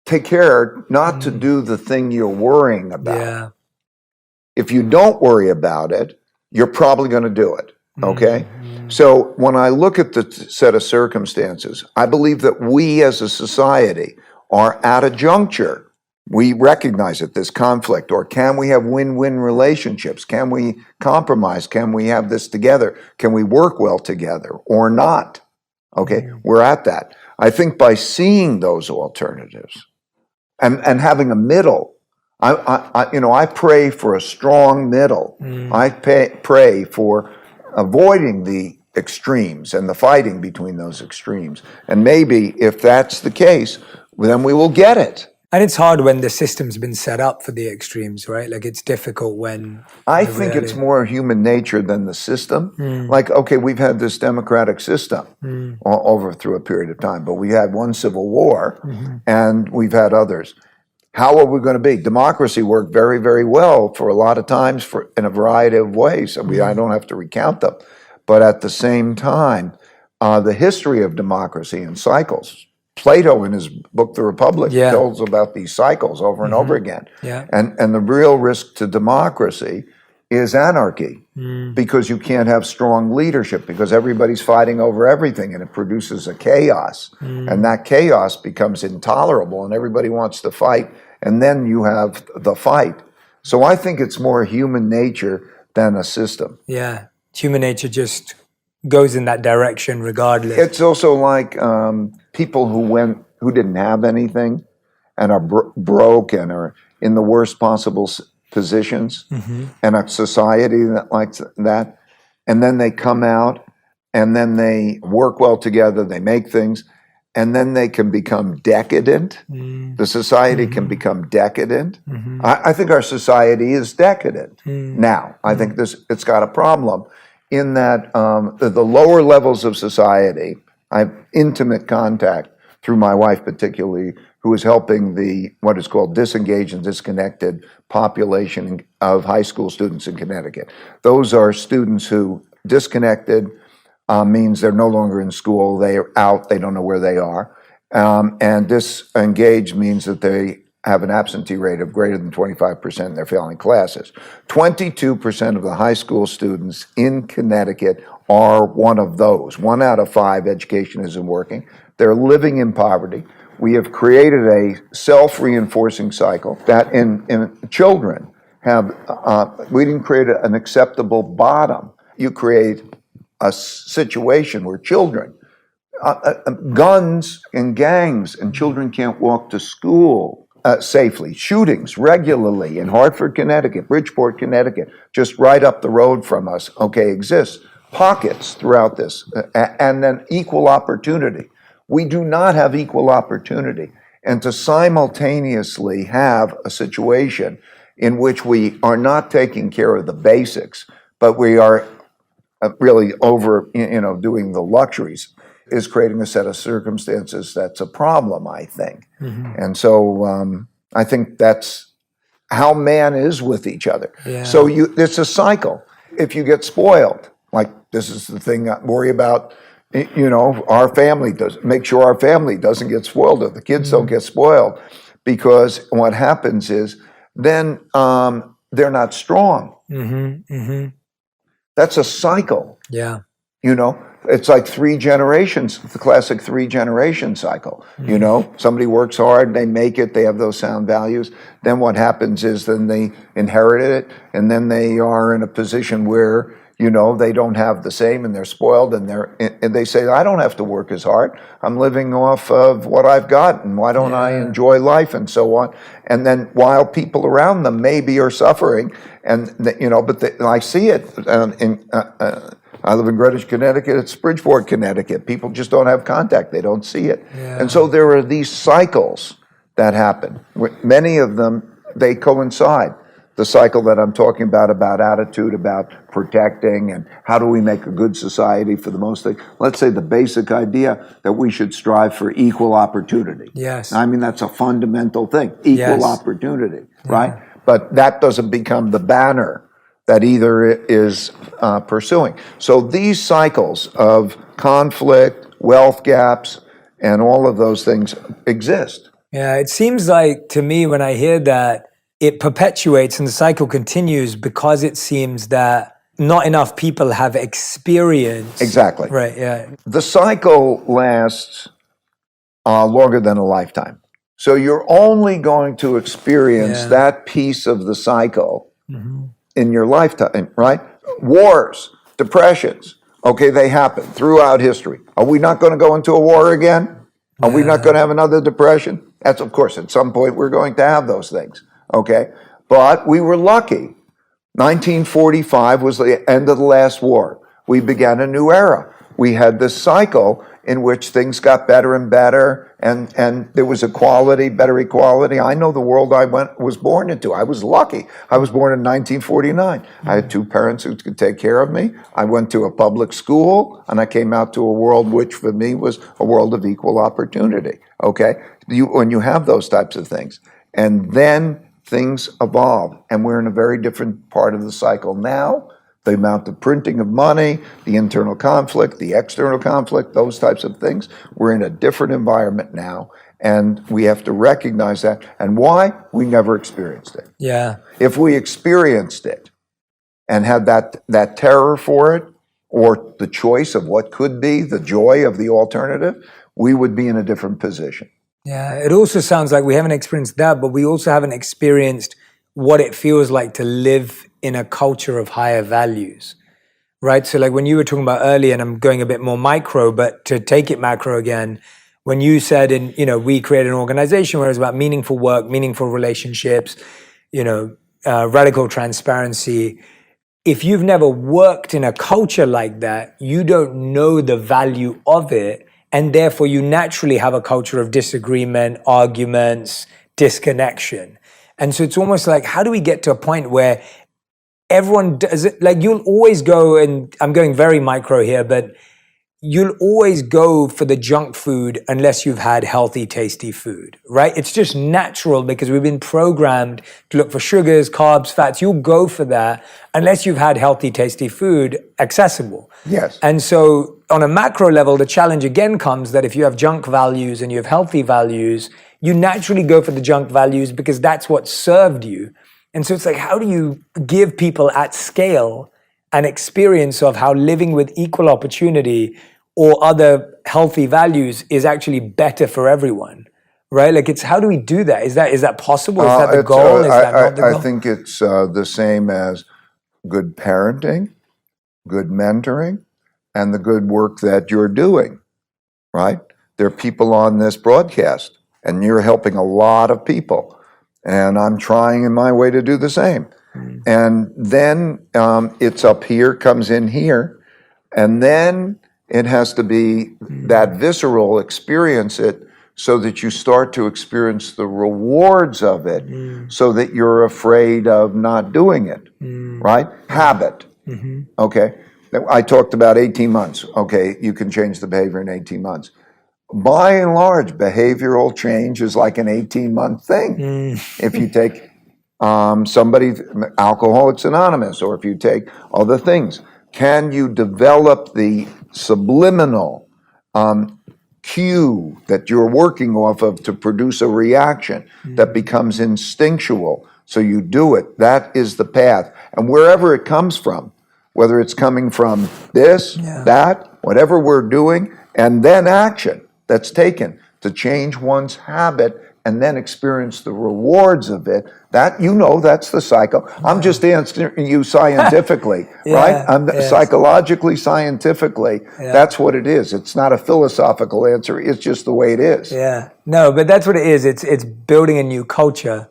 take care not to do the thing you're worrying about. Yeah. If you don't worry about it, you're probably going to do it. Okay? So when I look at the set of circumstances, I believe that we as a society are at a juncture. We recognize that there's conflict, or can we have win-win relationships? Can we compromise? Can we have this together? Can we work well together or not? Okay, we're at that. I think by seeing those alternatives and having a middle, I pray for a strong middle. I pray for avoiding the extremes and the fighting between those extremes. And maybe if that's the case, then we will get it. And it's hard when the system's been set up for the extremes, right? Like it's difficult when I think it's more human nature than the system. Like, okay, we've had this democratic system over through a period of time, but we had one civil war and we've had others. How are we going to be? Democracy worked very, very well for a lot of times in a variety of ways. I don't have to recount them. But at the same time, the history of democracy in cycles, Plato in his book, The Republic, tells about these cycles over and over again. Yeah. And the real risk to democracy is anarchy, because you can't have strong leadership, because everybody's fighting over everything, and it produces a chaos. And that chaos becomes intolerable, and everybody wants to fight, and then you have the fight. So I think it's more human nature than a system. Yeah. Human nature just goes in that direction regardless. It's also like people who didn't have anything and are broke and are in the worst possible positions, and a society that likes that, and then they come out and then they work well together, they make things, and then they can become decadent. The society can become decadent. I think our society is decadent now. I think it's got a problem in that the lower levels of society, I have intimate contact through my wife particularly, who is helping what is called disengaged and disconnected population of high school students in Connecticut. Those are students who disconnected means they're no longer in school, they are out, they don't know where they are. And disengaged means that they have an absentee rate of greater than 25% and they're failing classes. 22% of the high school students in Connecticut are one of those. 1 out of 5, education isn't working. They're living in poverty. We have created a self-reinforcing cycle that in children we didn't create an acceptable bottom. You create a situation where children, guns and gangs, and children can't walk to school safely. Shootings regularly in Hartford, Connecticut, Bridgeport, Connecticut, just right up the road from us, exists. Pockets throughout this, and then equal opportunity. We do not have equal opportunity. And to simultaneously have a situation in which we are not taking care of the basics, but we are really over, doing the luxuries, is creating a set of circumstances that's a problem, I think. And so I think that's how man is with each other. Yeah. So it's a cycle. If you get spoiled, like this is the thing I worry about, our family make sure our family doesn't get spoiled, or the kids don't get spoiled, because what happens is then they're not strong. That's a cycle. Yeah. It's like 3 generations, the classic 3-generation cycle. Somebody works hard, they make it, they have those sound values. Then what happens is then they inherit it, and then they are in a position where they don't have the same, and they're spoiled, and they say, I don't have to work as hard. I'm living off of what I've got, and why don't I enjoy life, and so on. And then while people around them maybe are suffering, and I see it. I live in Greenwich, Connecticut. It's Bridgeport, Connecticut. People just don't have contact. They don't see it. Yeah. And so there are these cycles that happen. Many of them, they coincide. The cycle that I'm talking about attitude, about protecting, and how do we make a good society for the most thing. Let's say the basic idea that we should strive for equal opportunity. Yes. I mean, that's a fundamental thing, equal opportunity, right? but that doesn't become the banner that either is pursuing. So these cycles of conflict, wealth gaps, and all of those things exist. Yeah, it seems like to me when I hear that, it perpetuates and the cycle continues because it seems that not enough people have experience. Exactly. Right, yeah. The cycle lasts longer than a lifetime. So you're only going to experience that piece of the cycle in your lifetime, right? Wars, depressions, okay, they happen throughout history. Are we not going to go into a war again? Are we not going to have another depression? That's, of course, at some point we're going to have those things, okay? But we were lucky. 1945 was the end of the last war. We began a new era. We had this cycle in which things got better and better, and there was equality, better equality. I know the world I was born into. I was lucky. I was born in 1949. I had two parents who could take care of me. I went to a public school, and I came out to a world which for me was a world of equal opportunity, okay? When you have those types of things. And then things evolve, and we're in a very different part of the cycle now. The amount of printing of money, the internal conflict, the external conflict, those types of things. We're in a different environment now, and we have to recognize that. And why? We never experienced it. Yeah. If we experienced it and had that terror for it, or the choice of what could be, the joy of the alternative, we would be in a different position. Yeah, it also sounds like we haven't experienced that, but we also haven't experienced what it feels like to live in a culture of higher values, right? So like when you were talking about earlier, and I'm going a bit more micro, but to take it macro again, when you said, we created an organization where it's about meaningful work, meaningful relationships, radical transparency. If you've never worked in a culture like that, you don't know the value of it. And therefore you naturally have a culture of disagreement, arguments, disconnection. And so it's almost like, how do we get to a point where everyone does it? Like you'll always go, and I'm going very micro here, but you'll always go for the junk food unless you've had healthy, tasty food, right? It's just natural because we've been programmed to look for sugars, carbs, fats. You'll go for that unless you've had healthy, tasty food accessible. Yes. And so on a macro level, the challenge again comes that if you have junk values and you have healthy values, you naturally go for the junk values because that's what served you. And so it's like, how do you give people at scale an experience of how living with equal opportunity or other healthy values is actually better for everyone, right? Like how do we do that? Is that possible? Is that the goal? Is that not the goal? I think it's the same as good parenting, good mentoring, and the good work that you're doing, right? There are people on this broadcast, and you're helping a lot of people. And I'm trying in my way to do the same. And then it's up here, comes in here, and then it has to be that visceral experience it so that you start to experience the rewards of it so that you're afraid of not doing it, right? Habit, okay? I talked about 18 months. Okay, you can change the behavior in 18 months. By and large, behavioral change is like an 18-month thing. If you take somebody, Alcoholics Anonymous, or if you take other things, can you develop the subliminal cue that you're working off of to produce a reaction that becomes instinctual? So you do it. That is the path. And wherever it comes from, whether it's coming from this, that, whatever we're doing, and then action that's taken to change one's habit and then experience the rewards of it, that, that's the cycle. I'm just answering you scientifically, right? I'm psychologically, scientifically, that's what it is. It's not a philosophical answer, it's just the way it is. Yeah, no, but that's what it is. It's building a new culture,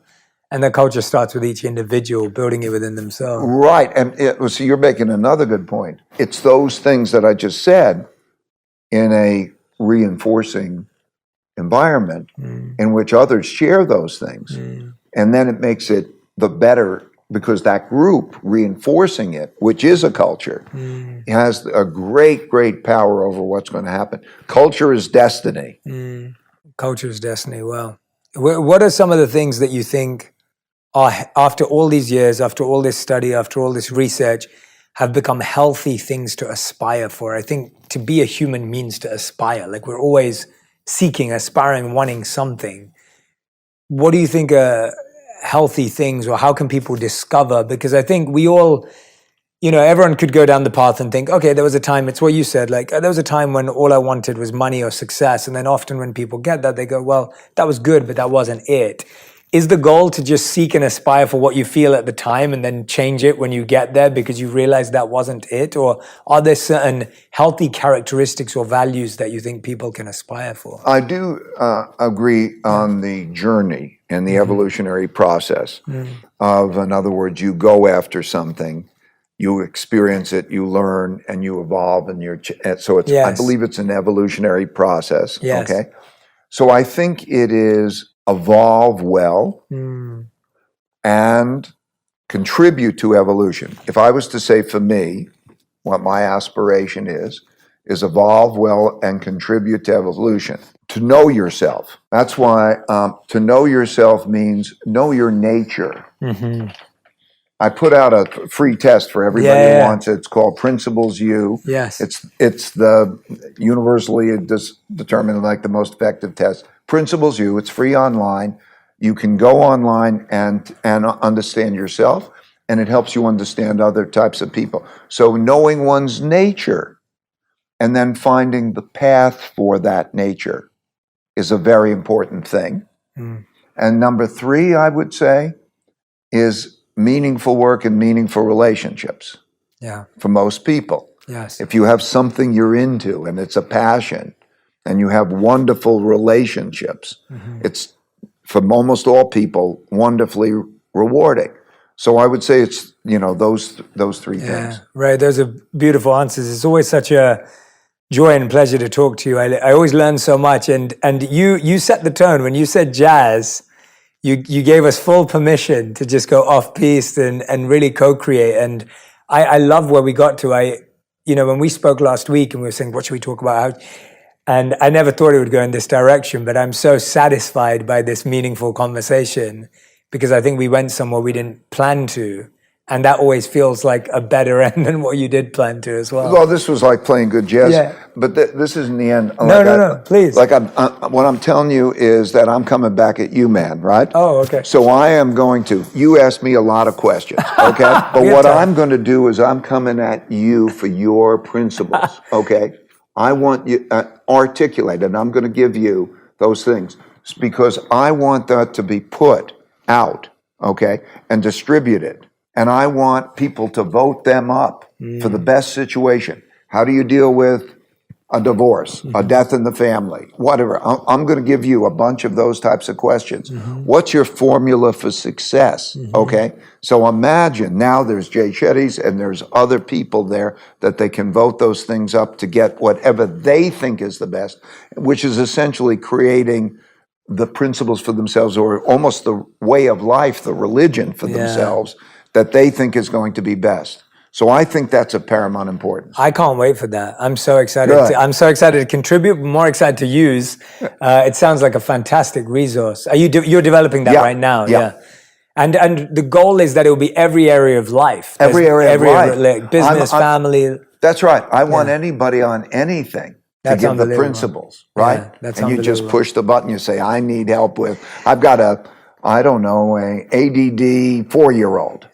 and the culture starts with each individual building it within themselves. Right, and so you're making another good point. It's those things that I just said in a reinforcing environment in which others share those things. And then it makes it the better because that group reinforcing it, which is a culture, has a great, great power over what's going to happen. Culture is destiny. Culture is destiny. Wow. What are some of the things that you think are, after all these years, after all this study, after all this research, have become healthy things to aspire for. I think to be a human means to aspire. Like we're always seeking, aspiring, wanting something. What do you think are healthy things, or how can people discover? Because I think we all, everyone could go down the path and think, okay, there was a time, it's what you said, like there was a time when all I wanted was money or success. And then often when people get that, they go, well, that was good, but that wasn't it. Is the goal to just seek and aspire for what you feel at the time and then change it when you get there because you realize that wasn't it? Or are there certain healthy characteristics or values that you think people can aspire for? I do agree on the journey and the evolutionary process of, in other words, you go after something, you experience it, you learn, and you evolve, and so it's. I believe it's an evolutionary process. Yes. Okay, so I think it is evolve well and contribute to evolution. If I was to say for me, what my aspiration is evolve well and contribute to evolution. To know yourself. That's why to know yourself means know your nature. I put out a free test for everybody who wants it. It's called Principles U. Yes. It's the universally determined like the most effective test. Principles U. It's free online. You can go online and understand yourself, and it helps you understand other types of people. So knowing one's nature and then finding the path for that nature is a very important thing. And number 3, I would say, is meaningful work and meaningful relationships. Yeah. For most people. Yes. If you have something you're into and it's a passion and you have wonderful relationships, it's, for almost all people, wonderfully rewarding. So I would say it's, those 3 things. Right. Those are beautiful answers. It's always such a joy and pleasure to talk to you. I always learn so much. And you set the tone. When you said jazz, you gave us full permission to just go off piste and really co-create. And I love where we got to. When we spoke last week and we were saying, what should we talk about? And I never thought it would go in this direction, but I'm so satisfied by this meaningful conversation because I think we went somewhere we didn't plan to. And that always feels like a better end than what you did plan to as well. Well, this was like playing good jazz, but this isn't the end. No, please. Like what I'm telling you is that I'm coming back at you, man, right? Oh, okay. So I am going to, you asked me a lot of questions, okay? But what I'm going to do is I'm coming at you for your principles, okay? I want you articulate, and I'm going to give you those things because I want that to be put out, okay, and distributed. And I want people to vote them up for the best situation. How do you deal with a divorce, a death in the family, whatever? I'm going to give you a bunch of those types of questions. What's your formula for success? Okay? So imagine now there's Jay Shetty's and there's other people there that they can vote those things up to get whatever they think is the best, which is essentially creating the principles for themselves, or almost the way of life, the religion for themselves that they think is going to be best. So I think that's of paramount importance. I can't wait for that. I'm so excited. I'm so excited to contribute, but more excited to use. It sounds like a fantastic resource. You're developing that right now? Yeah. And the goal is that it will be every area of life. Every area of life. Like business, family. That's right. I want anybody on anything to give the principles, right? Yeah, that's and you just push the button. You say, I need help with, I've got a ADD 4-year-old.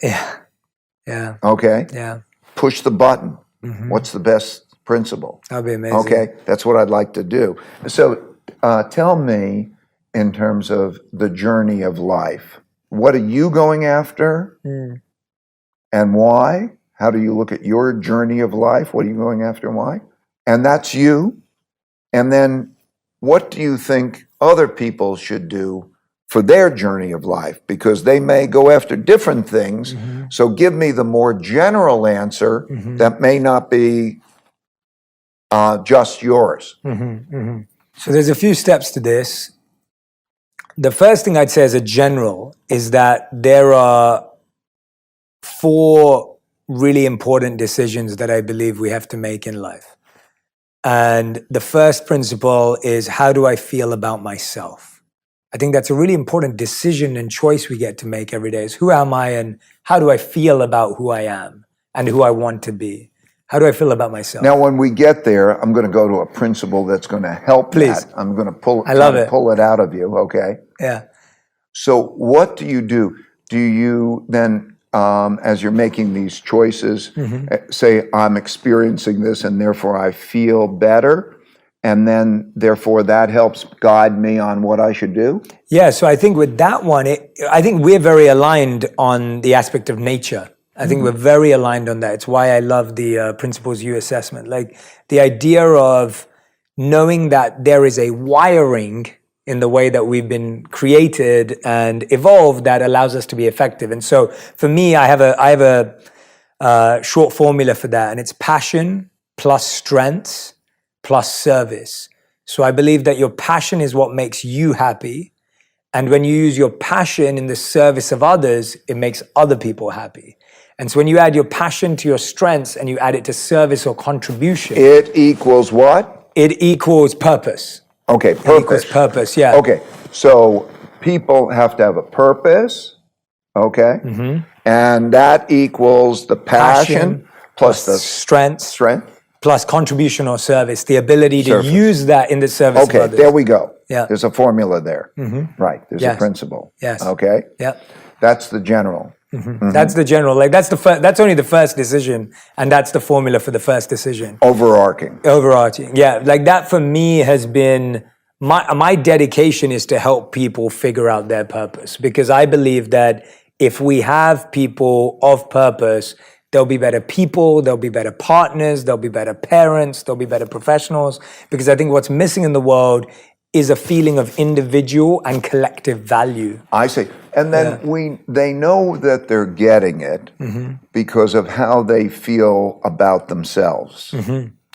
Yeah. Okay? Yeah. Push the button. What's the best principle? That'd be amazing. Okay? That's what I'd like to do. So tell me, in terms of the journey of life, what are you going after and why? How do you look at your journey of life? What are you going after and why? And that's you. And then what do you think other people should do for their journey of life? Because they may go after different things. So give me the more general answer that may not be just yours. So there's a few steps to this. The first thing I'd say as a general is that there are 4 really important decisions that I believe we have to make in life. And the first principle is, how do I feel about myself? I think that's a really important decision and choice we get to make every day is who am I and how do I feel about who I am and who I want to be? How do I feel about myself? Now, when we get there, I'm going to go to a principle that's going to help Please. that. I'm going to pull it out of you, okay? Yeah. So what do you do? Do you then, as you're making these choices, say, I'm experiencing this and therefore I feel better? And then, therefore, that helps guide me on what I should do? Yeah, so I think with that one, I think we're very aligned on the aspect of nature. I think we're very aligned on that. It's why I love the Principles U assessment. Like the idea of knowing that there is a wiring in the way that we've been created and evolved that allows us to be effective. And so for me, I have a short formula for that, and it's passion plus strengths plus service. So I believe that your passion is what makes you happy. And when you use your passion in the service of others, it makes other people happy. And so when you add your passion to your strengths and you add it to service or contribution, it equals what? It equals purpose. Okay, purpose. It equals purpose, yeah. Okay, so people have to have a purpose, okay? And that equals the passion plus the strength plus contribution or service, the ability to use that in the service of others. Okay, there we go. Yeah. There's a formula there. Right, there's a principle. Yes. Okay? Yeah. That's the general. That's the general. Like that's only the first decision, and that's the formula for the first decision. Overarching. Yeah. Like that for me has been my dedication is to help people figure out their purpose, because I believe that if we have people of purpose, they'll be better people, they'll be better partners, they'll be better parents, they'll be better professionals, because I think what's missing in the world is a feeling of individual and collective value. I see. And then they know that they're getting it because of how they feel about themselves.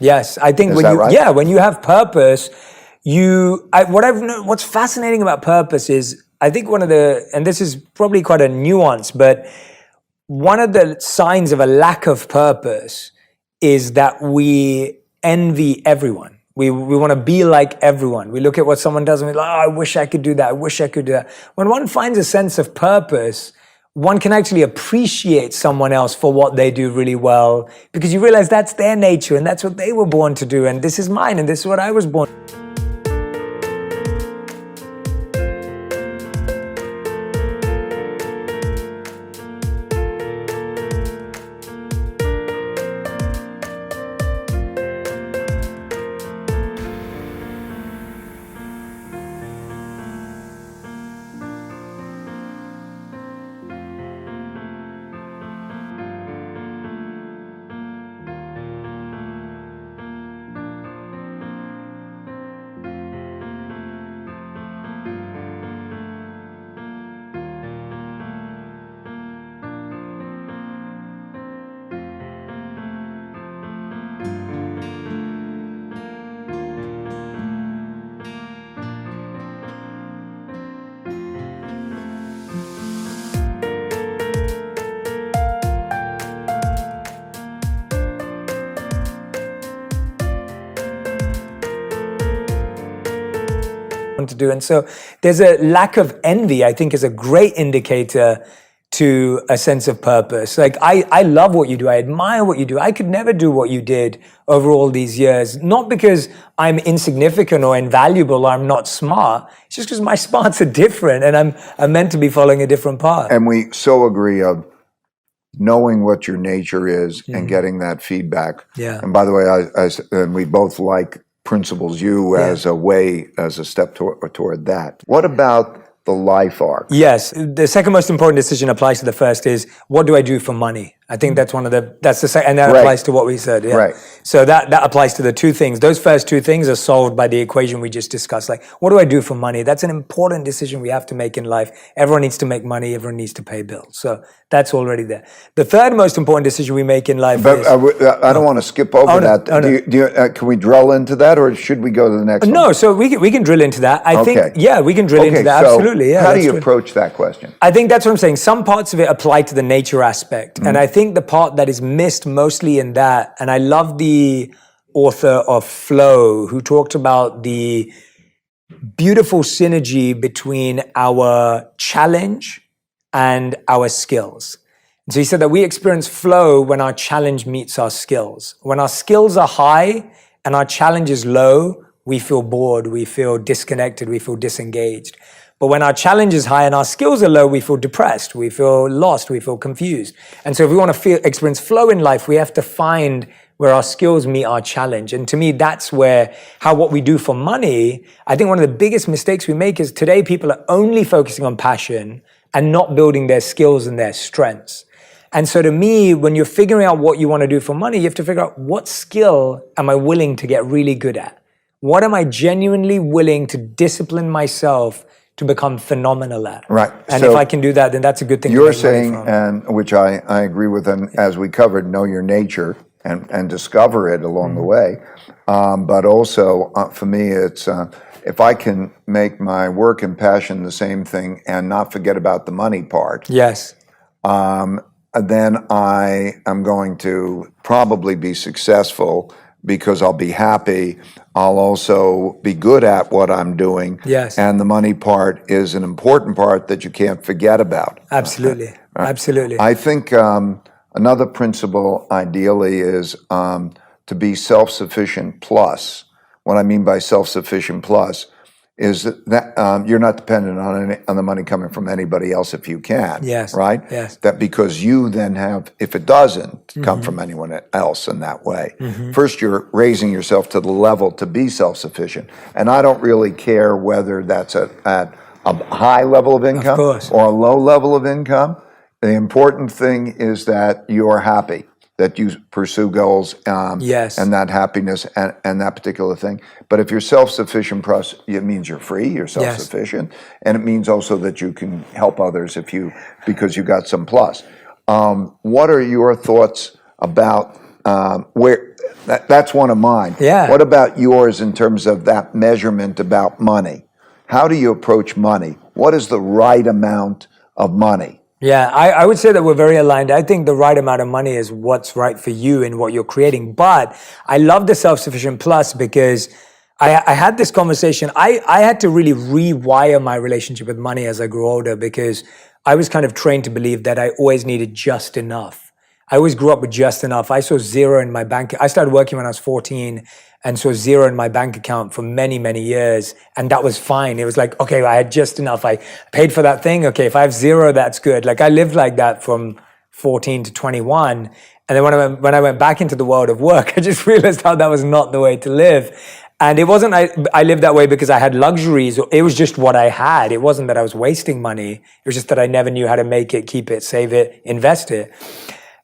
Yes, I think when you have purpose, what's fascinating about purpose is, I think and this is probably quite a nuance, but one of the signs of a lack of purpose is that we envy everyone. We want to be like everyone. We look at what someone does and we're like, oh, I wish I could do that. I wish I could do that. When one finds a sense of purpose, one can actually appreciate someone else for what they do really well, because you realize that's their nature and that's what they were born to do. And this is mine and this is what I was born. To do. And so there's a lack of envy, I think, is a great indicator to a sense of purpose. Like I love what you do. I admire what you do. I could never do what you did over all these years, not because I'm insignificant or invaluable or I'm not smart. It's just because my smarts are different and I'm meant to be following a different path. And we so agree of knowing what your nature is and getting that feedback. Yeah. And by the way, and we both like Principles U as a step toward that. What about the life arc? Yes. The second most important decision applies to the first is, what do I do for money? I think that's that's the second, and that applies to what we said. Yeah. Right. So that applies to the two things. Those first two things are solved by the equation we just discussed. Like, what do I do for money? That's an important decision we have to make in life. Everyone needs to make money. Everyone needs to pay bills. So that's already there. The third most important decision we make in life is... I don't want to skip over that. No. Can we drill into that, or should we go to the next one? No, so we can drill into that. I think, we can drill into that. So absolutely. Yeah, how do you approach that question? I think that's what I'm saying. Some parts of it apply to the nature aspect. And I think the part that is missed mostly in that, and I love the author of Flow who talked about the beautiful synergy between our challenge and our skills. So he said that we experience flow when our challenge meets our skills. When our skills are high and our challenge is low, we feel bored, we feel disconnected, we feel disengaged. But when our challenge is high and our skills are low, we feel depressed, we feel lost, we feel confused. And so if we want to experience flow in life, we have to find where our skills meet our challenge. And to me, that's where what we do for money, I think one of the biggest mistakes we make is today people are only focusing on passion and not building their skills and their strengths. And so to me, when you're figuring out what you want to do for money, you have to figure out what skill am I willing to get really good at? What am I genuinely willing to discipline myself to become phenomenal at? Right. And So if I can do that, then that's a good thing you're to make money saying, from. and which I agree with, and as we covered, know your nature and discover it along the way. But also, for me, it's if I can make my work and passion the same thing and not forget about the money part, Yes. then I am going to probably be successful because I'll be happy. I'll also be good at what I'm doing. Yes. And the money part is an important part that you can't forget about. Absolutely. Absolutely. I think another principle ideally is to be self-sufficient plus. What I mean by self-sufficient plus is that you're not dependent on the money coming from anybody else if you can. Yes. Right? Yes. That because you then have, if it doesn't come from anyone else in that way, first you're raising yourself to the level to be self-sufficient. And I don't really care whether that's at a high level of income or a low level of income. The important thing is that you're happy, that you pursue goals Yes. and that happiness and that particular thing. But if you're self-sufficient, plus it means you're free, you're self-sufficient, and it means also that you can help others because you got some plus. What are your thoughts about where that's one of mine? Yeah. What about yours in terms of that measurement about money? How do you approach money? What is the right amount of money? Yeah, I would say that we're very aligned. I think the right amount of money is what's right for you and what you're creating. But I love the self-sufficient plus because I had this conversation. I had to really rewire my relationship with money as I grew older because I was kind of trained to believe that I always needed just enough. I always grew up with just enough. I saw zero in my bank. I started working when I was 14 and saw zero in my bank account for many, many years. And that was fine. It was like, okay, I had just enough. I paid for that thing. Okay, if I have zero, that's good. Like I lived like that from 14 to 21. And then when I went back into the world of work, I just realized how that was not the way to live. And it wasn't I lived that way because I had luxuries. It was just what I had. It wasn't that I was wasting money. It was just that I never knew how to make it, keep it, save it, invest it.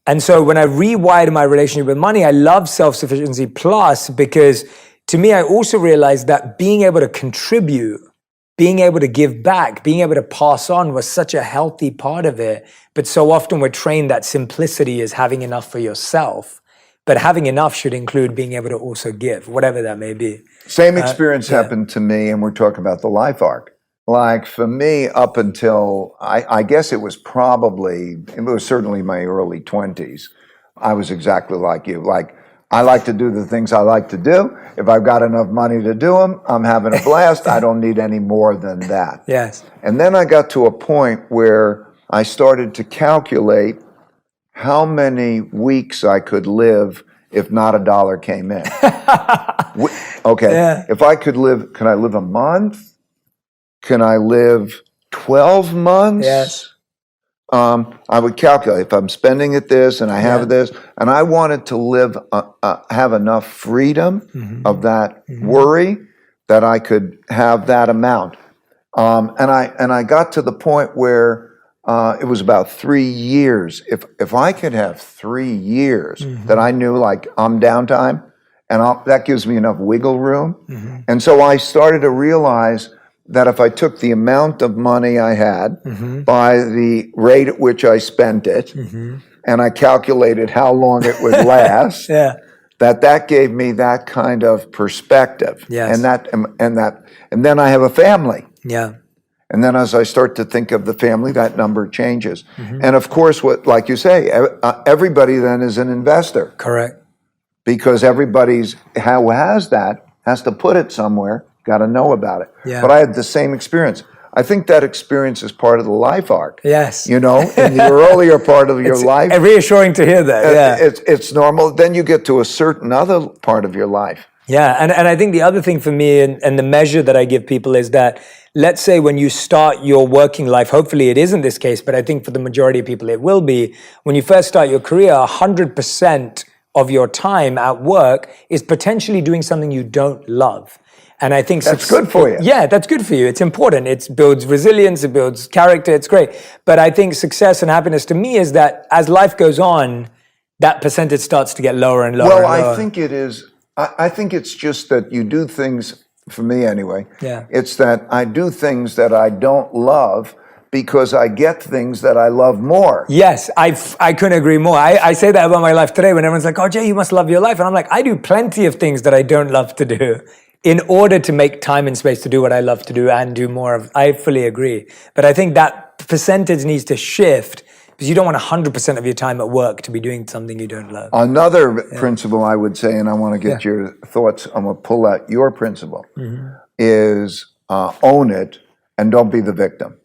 And so when I rewired my relationship with money, I love self-sufficiency plus because to me, I also realized that being able to contribute, being able to give back, being able to pass on was such a healthy part of it. But so often we're trained that simplicity is having enough for yourself. But having enough should include being able to also give, whatever that may be. Same experience happened to me, and we're talking about the life arc. Like for me, up until, I guess it was certainly my early 20s, I was exactly like you. Like, I like to do the things I like to do. If I've got enough money to do them, I'm having a blast. I don't need any more than that. Yes. And then I got to a point where I started to calculate how many weeks I could live if not a dollar came in. Okay, if I could live, can I live a month? Can I live 12 months? Yes. I would calculate if I'm spending it this and I have this, and I wanted to live, have enough freedom of that worry that I could have that amount. And I got to the point where it was about 3 years. If I could have 3 years that I knew like I'm downtime, and that gives me enough wiggle room. And so I started to realize that if I took the amount of money I had by the rate at which I spent it, and I calculated how long it would last, that gave me that kind of perspective. Yes. And then I have a family. Yeah. And then as I start to think of the family, that number changes. And of course, like you say, everybody then is an investor. Correct. Because everybody's who has that has to put it somewhere got to know about it. Yeah. But I had the same experience. I think that experience is part of the life arc. Yes. You know, in the earlier part of your life. It's reassuring to hear that. Yeah. It's normal. Then you get to a certain other part of your life. Yeah, and I think the other thing for me and the measure that I give people is that, let's say when you start your working life, hopefully it isn't this case, but I think for the majority of people it will be, when you first start your career, 100% of your time at work is potentially doing something you don't love. And I think that's good for you. Yeah, that's good for you. It's important. It builds resilience, it builds character, it's great. But I think success and happiness to me is that as life goes on, that percentage starts to get lower and lower. Well, and lower. I think it is. I think it's just that you do things, for me anyway, yeah. It's that I do things that I don't love because I get things that I love more. Yes, I couldn't agree more. I say that about my life today when everyone's like, oh, Jay, you must love your life. And I'm like, I do plenty of things that I don't love to do in order to make time and space to do what I love to do and do more of. I fully agree. But I think that percentage needs to shift because you don't want 100% of your time at work to be doing something you don't love. Another principle I would say, and I want to get your thoughts, I'm going to pull out your principle, is own it and don't be the victim.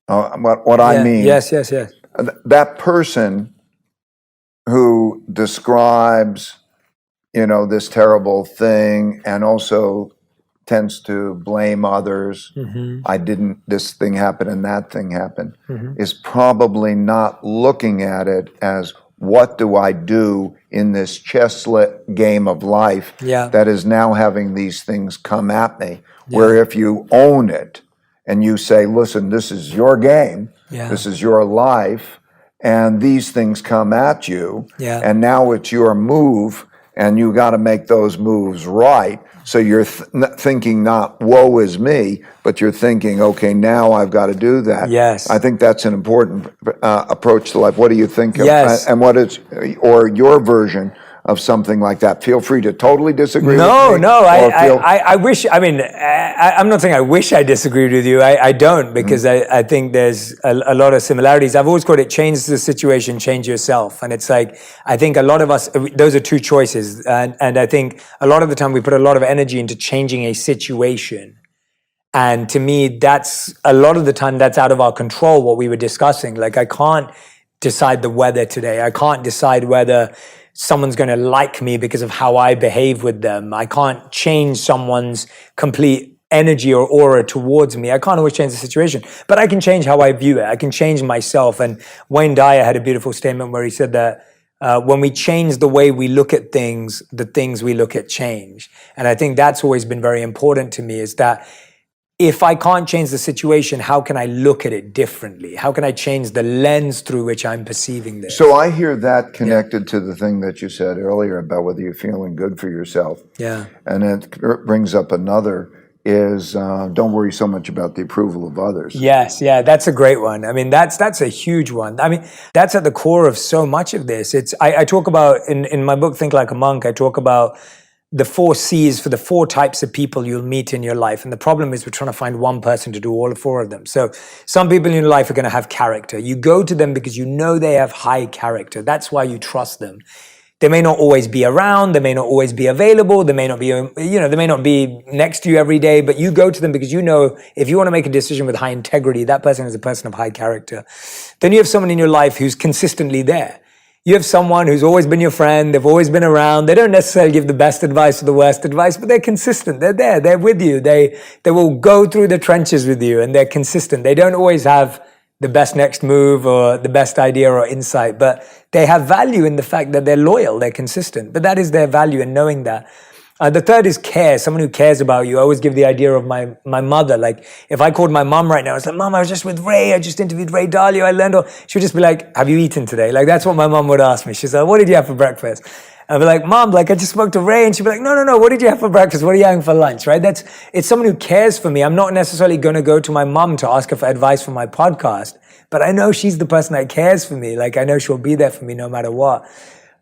What I mean. Yes. That person who describes, this terrible thing and also tends to blame others. This thing happened and that thing happened, is probably not looking at it as, what do I do in this chesslet game of life that is now having these things come at me? Where if you own it and you say, listen, this is your game, this is your life, and these things come at you, and now it's your move, and you got to make those moves right. So you're thinking not woe is me, but you're thinking, okay, now I've got to do that. Yes. I think that's an important approach to life. What do you think of, Yes. and what is, or your version of something like that? Feel free to totally disagree with me. I wish, I'm not saying I wish I disagreed with you. I don't, because I think there's a lot of similarities. I've always called it change the situation, change yourself. And it's like, I think a lot of us, those are two choices. And I think a lot of the time we put a lot of energy into changing a situation. And to me, that's a lot of the time that's out of our control, what we were discussing. Like, I can't decide the weather today. I can't decide whether someone's going to like me because of how I behave with them. I can't change someone's complete energy or aura towards me. I can't always change the situation, but I can change how I view it. I can change myself. And Wayne Dyer had a beautiful statement where he said that when we change the way we look at things, the things we look at change. And I think that's always been very important to me, is that if I can't change the situation, how can I look at it differently? How can I change the lens through which I'm perceiving this? So I hear that connected to the thing that you said earlier about whether you're feeling good for yourself. Yeah. And it brings up another, is don't worry so much about the approval of others. Yes, that's a great one. I mean, that's a huge one. I mean, that's at the core of so much of this. I talk about, in my book, Think Like a Monk, I talk about the 4 C's for the 4 types of people you'll meet in your life. And the problem is we're trying to find one person to do all 4 of them. So some people in your life are going to have character. You go to them because you know they have high character. That's why you trust them. They may not always be around. They may not always be available. They may not be, they may not be next to you every day, but you go to them because you know if you want to make a decision with high integrity, that person is a person of high character. Then you have someone in your life who's consistently there. You have someone who's always been your friend. They've always been around. They don't necessarily give the best advice or the worst advice, but they're consistent. They're there. They're with you. They will go through the trenches with you, and they're consistent. They don't always have the best next move or the best idea or insight, but they have value in the fact that they're loyal. They're consistent. But that is their value in knowing that. The third is care, someone who cares about you. I always give the idea of my mother. Like, if I called my mom right now, it's like, Mom, I was just with Ray. I just interviewed Ray Dalio. I learned all. She would just be like, have you eaten today? Like, that's what my mom would ask me. She's like, what did you have for breakfast? I'd be like, Mom, like, I just spoke to Ray. And she'd be like, no. What did you have for breakfast? What are you having for lunch? Right? It's someone who cares for me. I'm not necessarily going to go to my mom to ask her for advice for my podcast, but I know she's the person that cares for me. Like, I know she'll be there for me no matter what.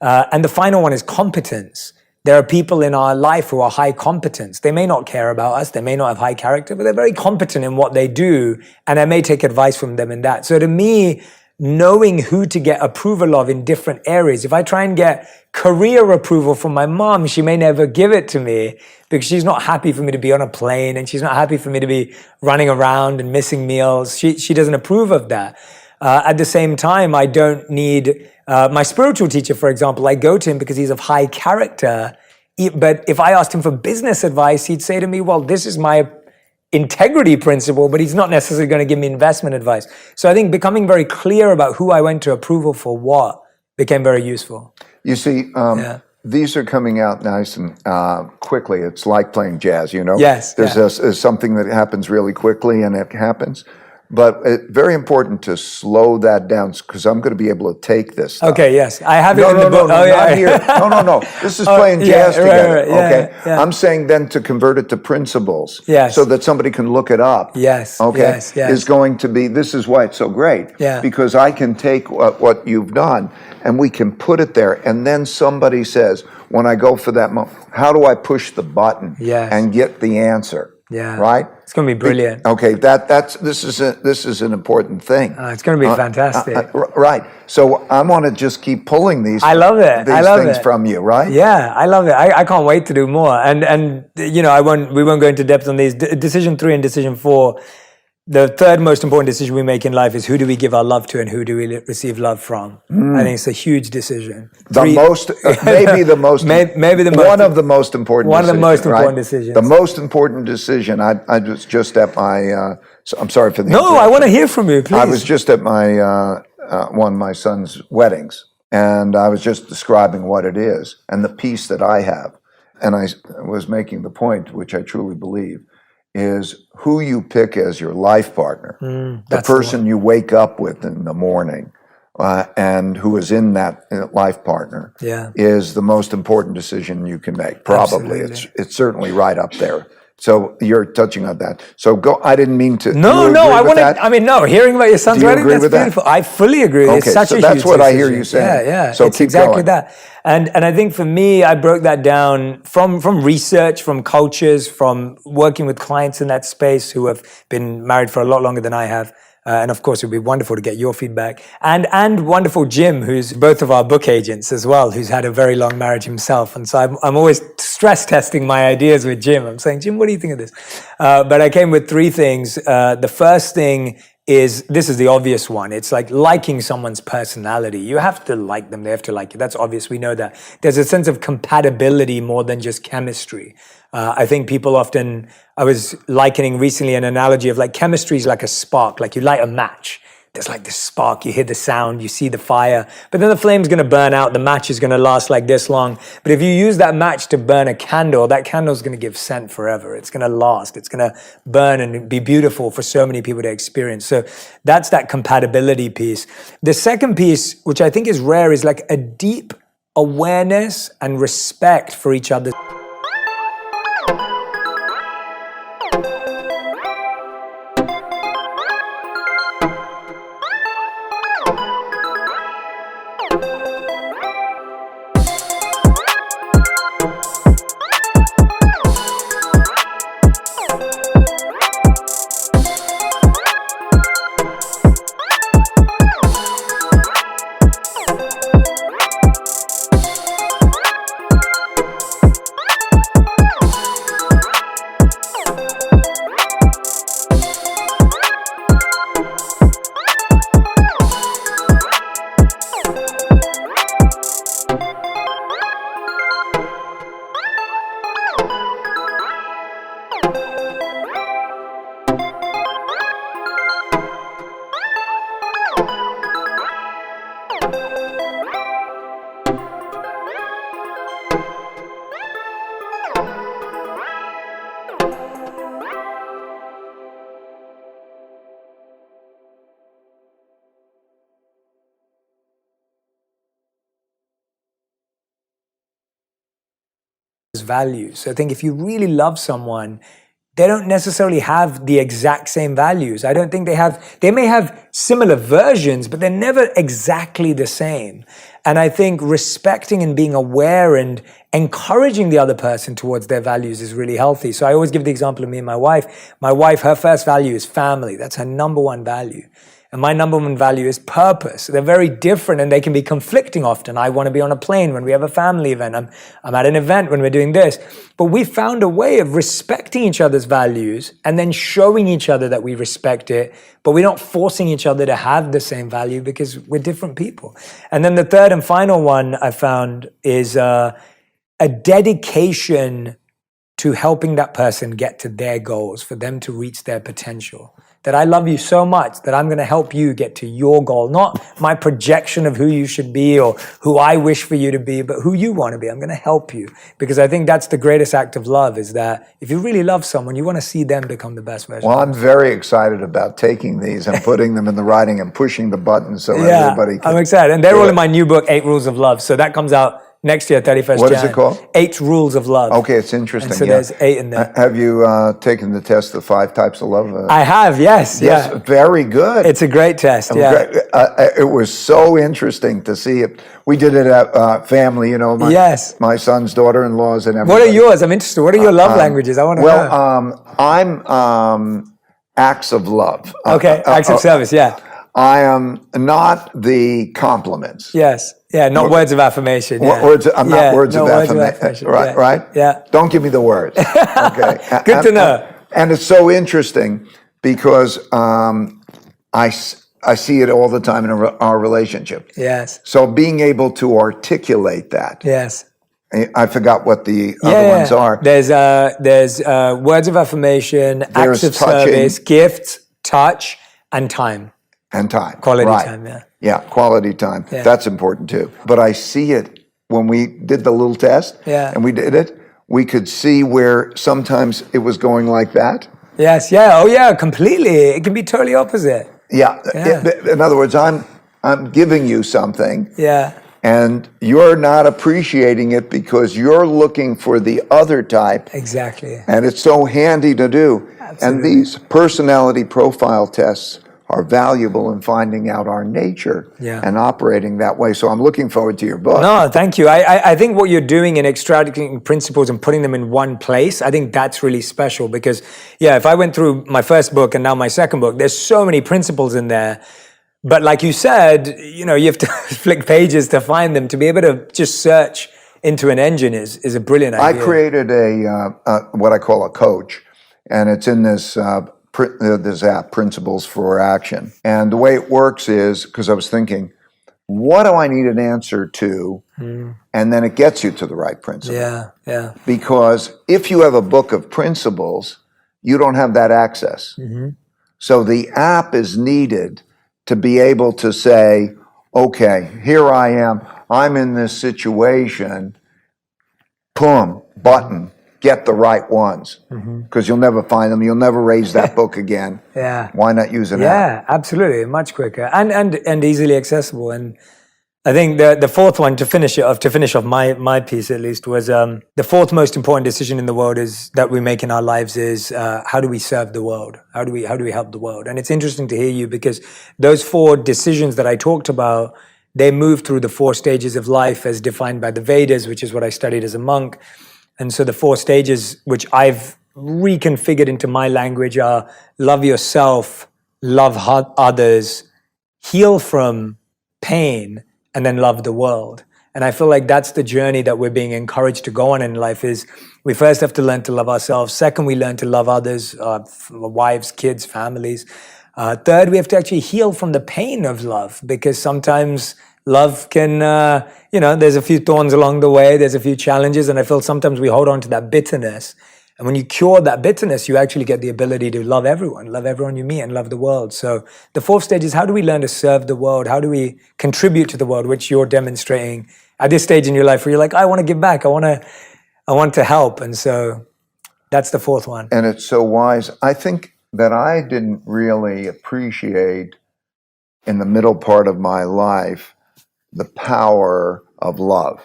And the final one is competence. There are people in our life who are high competence. They may not care about us. They may not have high character, but they're very competent in what they do. And I may take advice from them in that. So to me, knowing who to get approval of in different areas. If I try and get career approval from my mom, she may never give it to me because she's not happy for me to be on a plane and she's not happy for me to be running around and missing meals. She doesn't approve of that. At the same time, I don't need my spiritual teacher, for example. I go to him because he's of high character. But if I asked him for business advice, he'd say to me, well, this is my integrity principle, but he's not necessarily going to give me investment advice. So I think becoming very clear about who I went to approval for what became very useful. You see, these are coming out nice and quickly. It's like playing jazz, you know? Yes. There's something that happens really quickly and it happens. But it's very important to slow that down because I'm going to be able to take this stuff. Okay, yes. I have it in the book. No, not here. No. This is playing jazz together. Okay. I'm saying then to convert it to principles. Yes. So that somebody can look it up. Yes. Okay. Yes. Is going to be, this is why it's so great. Yeah. Because I can take what you've done and we can put it there. And then somebody says, when I go for that moment, how do I push the button and get the answer? Yeah. Right? It's going to be brilliant. Okay, this is an important thing. It's going to be fantastic. Right. So I want to just keep pulling these. I love it. These things from you, right? Yeah, I love it. I can't wait to do more. And you know, we won't go into depth on these. Decision 3 and decision 4. The third most important decision we make in life is who do we give our love to and who do we receive love from? I think it's a huge decision. Maybe the most one of the most important decisions. The most important decision. I was just at my. I'm sorry for the. No, I want to hear from you, please. I was just at my one of my son's weddings, and I was just describing what it is and the peace that I have, and I was making the point, which I truly believe, is who you pick as your life partner, the person you wake up with in the morning, and who is in that life partner, is the most important decision you can make. Probably, it's certainly right up there. So you're touching on that. So go. I didn't mean to. No. I want to. I mean, no. Hearing about your son's wedding, that's beautiful. I fully agree. Okay, it's such a that's huge what decision. I hear you saying. Yeah. So it's keep exactly going. that. And I think for me, I broke that down from research, from cultures, from working with clients in that space who have been married for a lot longer than I have. And of course, it would be wonderful to get your feedback. And wonderful Jim, who's both of our book agents as well, who's had a very long marriage himself. And so I'm always stress testing my ideas with Jim. I'm saying, Jim, what do you think of this? But I came with 3 things. The first thing is, this is the obvious one. It's like liking someone's personality. You have to like them. They have to like you. That's obvious. We know that. There's a sense of compatibility more than just chemistry. I think people often, I was likening recently an analogy of like chemistry is like a spark, like you light a match. There's like this spark, you hear the sound, you see the fire, but then the flame's going to burn out. The match is going to last like this long. But if you use that match to burn a candle, that candle's going to give scent forever. It's going to last. It's going to burn and be beautiful for so many people to experience. So that's that compatibility piece. The second piece, which I think is rare, is like a deep awareness and respect for each other. Values. So I think if you really love someone, they don't necessarily have the exact same values. I don't think they may have similar versions, but they're never exactly the same. And I think respecting and being aware and encouraging the other person towards their values is really healthy. So I always give the example of me and my wife. My wife, her first value is family. That's her number one value. and my number one value is purpose. They're very different and they can be conflicting often. I want to be on a plane when we have a family event. I'm at an event when we're doing this. But we found a way of respecting each other's values and then showing each other that we respect it, but we're not forcing each other to have the same value because we're different people. And then the third and final one I found is a dedication to helping that person get to their goals, for them to reach their potential. That I love you so much that I'm going to help you get to your goal, not my projection of who you should be or who I wish for you to be, but who you want to be. I'm going to help you, because I think that's the greatest act of love, is that if you really love someone, you want to see them become the best version. Well, I'm very excited about taking these and putting them in the writing and pushing the buttons so everybody can. I'm excited. And they're all in my new book, 8 Rules of Love. So that comes out next year, 31st January. What is it called? 8 Rules of Love. Okay, it's interesting. And so there's 8 in there. Have you taken the test, the 5 types of love? I have, yes. Yes, Yeah. very good. It's a great test, yeah. It was so interesting to see it. We did it at family, you know, my son's daughter-in-laws and everything. What are yours? I'm interested. What are your love languages? I want to know. I'm acts of love. Okay, acts of service, yeah. I am not the compliments. Yes. Yeah, not words of affirmation. Yeah. I'm not words of affirmation. Right, yeah. right? Yeah. Don't give me the words. Okay. Good to know. And it's so interesting because I see it all the time in our relationship. Yes. So being able to articulate that. Yes. I forgot what the other ones are. There's words of affirmation, acts of service, gifts, touch, and time. And time. Quality time, yeah. Yeah, quality time. Yeah. That's important too. But I see it when we did the little test and we did it, we could see where sometimes it was going like that. Yes, yeah. Oh yeah, completely. It can be totally opposite. Yeah. In other words, I'm giving you something. Yeah. And you're not appreciating it because you're looking for the other type. Exactly. And it's so handy to do. Absolutely. And these personality profile tests are valuable in finding out our nature and operating that way. So I'm looking forward to your book. No, thank you. I think what you're doing in extracting principles and putting them in one place, I think that's really special because, if I went through my first book and now my second book, there's so many principles in there. But like you said, you have to flick pages to find them. To be able to just search into an engine is a brilliant idea. I created what I call a coach, and it's in this app, Principles for Action. And the way it works is, because I was thinking, what do I need an answer to? And then it gets you to the right principle. Yeah. Because if you have a book of principles, you don't have that access. So the app is needed to be able to say, okay, here I am, I'm in this situation, boom, button, get the right ones, because you'll never find them. You'll never raise that book again. Yeah. Why not use an app? Yeah, absolutely. Much quicker and easily accessible. And I think the fourth one, to finish off my piece at least, was the fourth most important decision in the world that we make in our lives is how do we serve the world? How do we help the world? And it's interesting to hear you because those 4 decisions that I talked about, they move through the 4 stages of life as defined by the Vedas, which is what I studied as a monk. And so the 4 stages, which I've reconfigured into my language, are love yourself, love others, heal from pain, and then love the world. And I feel like that's the journey that we're being encouraged to go on in life. Is we first have to learn to love ourselves. Second, we learn to love others, wives, kids, families. Third, we have to actually heal from the pain of love, because sometimes love can, there's a few thorns along the way, there's a few challenges, and I feel sometimes we hold on to that bitterness. And when you cure that bitterness, you actually get the ability to love everyone you meet, and love the world. So the 4th stage is, how do we learn to serve the world? How do we contribute to the world, which you're demonstrating at this stage in your life where you're like, I want to give back, I want to help. And so that's the 4th one. And it's so wise. I think that I didn't really appreciate in the middle part of my life the power of love.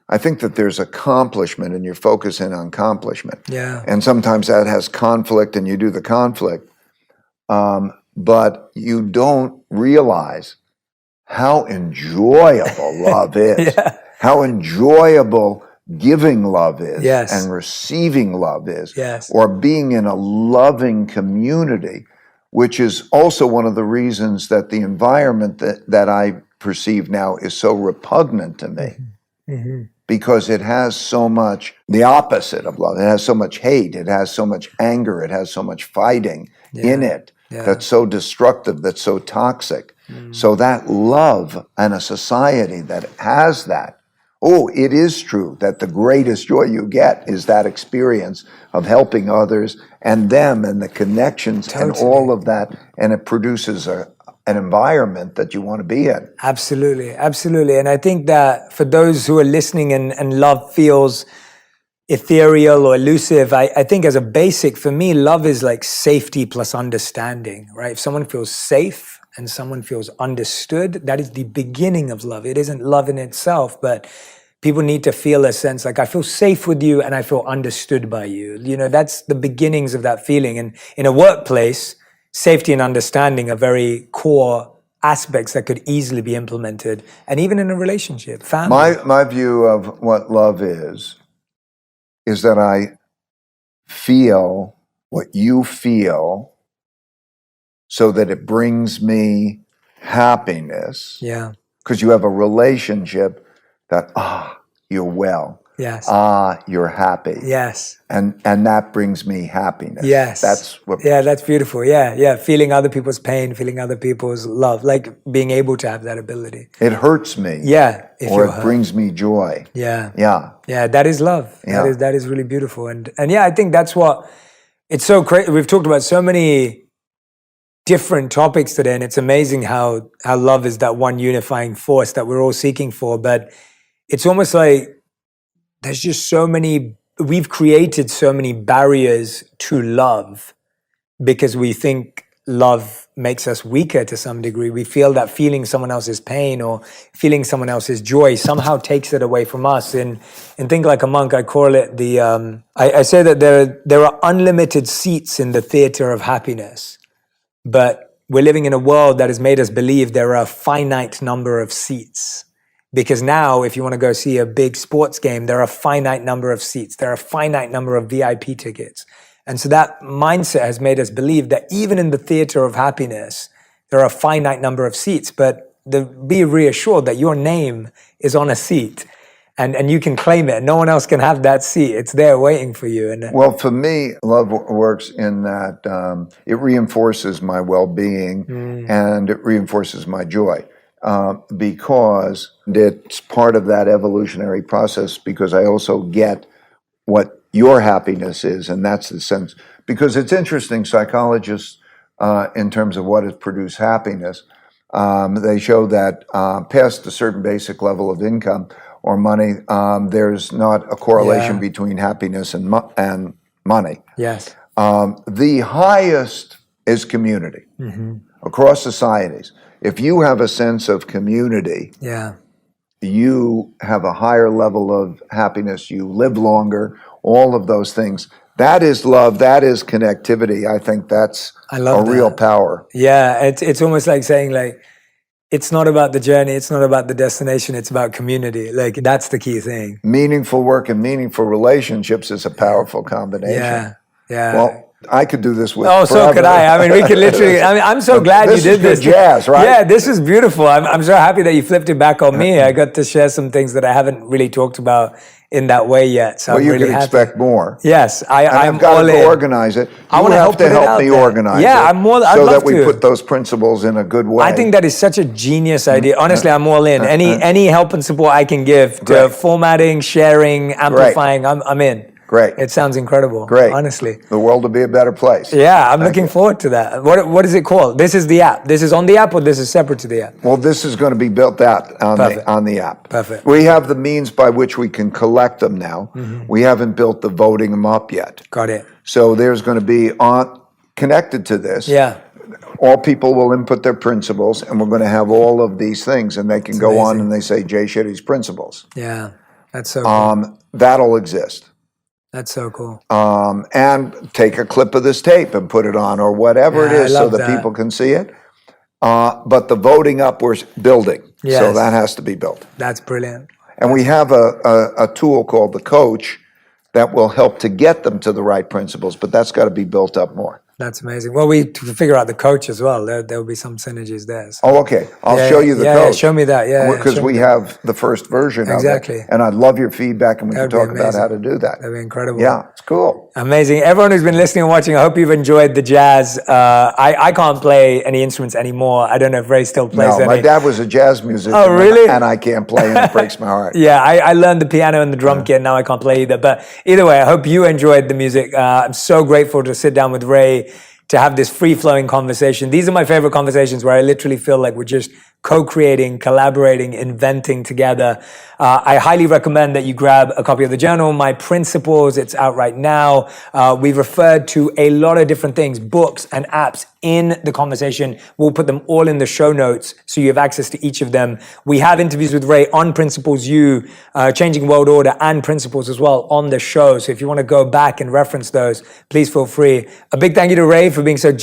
I think that there's accomplishment and you're focusing on accomplishment. Yeah. And sometimes that has conflict and you do the conflict. But you don't realize how enjoyable love is, how enjoyable giving love is and receiving love is, or being in a loving community which is also one of the reasons that the environment that I perceive now is so repugnant to me. Mm-hmm. Because it has so much, the opposite of love. It has so much hate. It has so much anger. It has so much fighting in it that's so destructive, that's so toxic. So that love and a society that has that, it is true that the greatest joy you get is that experience of helping others and them and the connections and all of that. And it produces an environment that you want to be in. Absolutely, absolutely. And I think that for those who are listening and love feels ethereal or elusive, I think as a basic, for me, love is like safety plus understanding, right? If someone feels safe and someone feels understood, that is the beginning of love. It isn't love in itself, but people need to feel a sense like I feel safe with you and I feel understood by you. You know, that's the beginnings of that feeling. And in a workplace, safety and understanding are very core aspects that could easily be implemented. And even in a relationship, family. My view of what love is that I feel what you feel so that it brings me happiness. Yeah. Because you have a relationship that, you're well. Yes. You're happy. Yes. And that brings me happiness. Yes. That's what. Yeah, that's beautiful. Yeah. Feeling other people's pain, feeling other people's love, like being able to have that ability. It hurts me. Yeah. Or it brings me joy. Yeah. Yeah. Yeah, that is love. Yeah. That is really beautiful. And yeah, I think that's what, it's so crazy. We've talked about so many different topics today, and it's amazing how love is that one unifying force that we're all seeking for. But it's almost like there's just we've created so many barriers to love because we think love makes us weaker to some degree. We feel that feeling someone else's pain or feeling someone else's joy somehow takes it away from us. And Think Like a Monk, I call it I say that there are unlimited seats in the theater of happiness, but we're living in a world that has made us believe there are a finite number of seats. Because now, if you want to go see a big sports game, there are a finite number of seats. There are a finite number of VIP tickets. And so that mindset has made us believe that even in the theater of happiness, there are a finite number of seats. But be reassured that your name is on a seat and you can claim it. No one else can have that seat. It's there waiting for you. Well, for me, love works in that it reinforces my well-being and it reinforces my joy. Because it's part of that evolutionary process, because I also get what your happiness is, and that's the sense. Because it's interesting, psychologists, in terms of what has produced happiness, they show that past a certain basic level of income or money, there's not a correlation between happiness and money. Yes. The highest is community across societies. If you have a sense of community, you have a higher level of happiness, you live longer, all of those things. That is love, that is connectivity. I think that's real power. Yeah, it's almost like saying it's not about the journey, it's not about the destination, it's about community. Like that's the key thing. Meaningful work and meaningful relationships is a powerful combination. Yeah. Well, I could do this with forever. So could I. I mean, we could literally, I'm so glad you did this. This is good jazz, right? Yeah, this is beautiful. I'm so happy that you flipped it back on me. I got to share some things that I haven't really talked about in that way yet. So well, I'm you really can happy. expect more. Yes, I'm got all to in. organize it. I want to help me organize it. Yeah, I'm more. I'd so love that we to. put those principles in a good way. I think that is such a genius idea. Honestly, I'm all in. Any help and support I can give to formatting, sharing, amplifying, I'm in. Great. It sounds incredible. Great. Honestly. The world will be a better place. Yeah, I'm looking forward to that. What is it called? This is the app. This is on the app, or this is separate to the app? Well, this is going to be built out on the app. Perfect. We have the means by which we can collect them now. We haven't built the voting them up yet. Got it. So there's going to be connected to this. Yeah. All people will input their principles, and we're going to have all of these things, and they can go on and they say Jay Shetty's principles. Yeah, that's so cool. That'll exist. That's so cool. And take a clip of this tape and put it on, or whatever it is, so that people can see it. But the voting up, we're building. Yes. So that has to be built. That's brilliant. And we have a tool called the coach that will help to get them to the right principles, but that's got to be built up more. That's amazing. Well, we to figure out the coach as well. There'll be some synergies there. So. Oh, okay. I'll show you the Yeah, coach. show me that. Yeah, Because show we me that. have the first version Exactly. of it. And I'd love your feedback, and we can That'd be talk about how to amazing. do that. That'd be incredible. Yeah, it's cool. Amazing. Everyone who's been listening and watching, I hope you've enjoyed the jazz. I can't play any instruments anymore. I don't know if Ray still plays No, any. my dad was a jazz musician. Oh, really? And I can't play, and it breaks my heart. Yeah, I learned the piano and the drum kit. Now I can't play either. But either way, I hope you enjoyed the music. I'm so grateful to sit down with Ray to have this free-flowing conversation. These are my favorite conversations where I literally feel like we're just co-creating, collaborating, inventing together. I highly recommend that you grab a copy of the journal, My Principles. It's out right now. We've referred to a lot of different things, books and apps in the conversation. We'll put them all in the show notes so you have access to each of them. We have interviews with Ray on Principles U, Changing World Order, and Principles as well on the show. So if you want to go back and reference those, please feel free. A big thank you to Ray for being so generous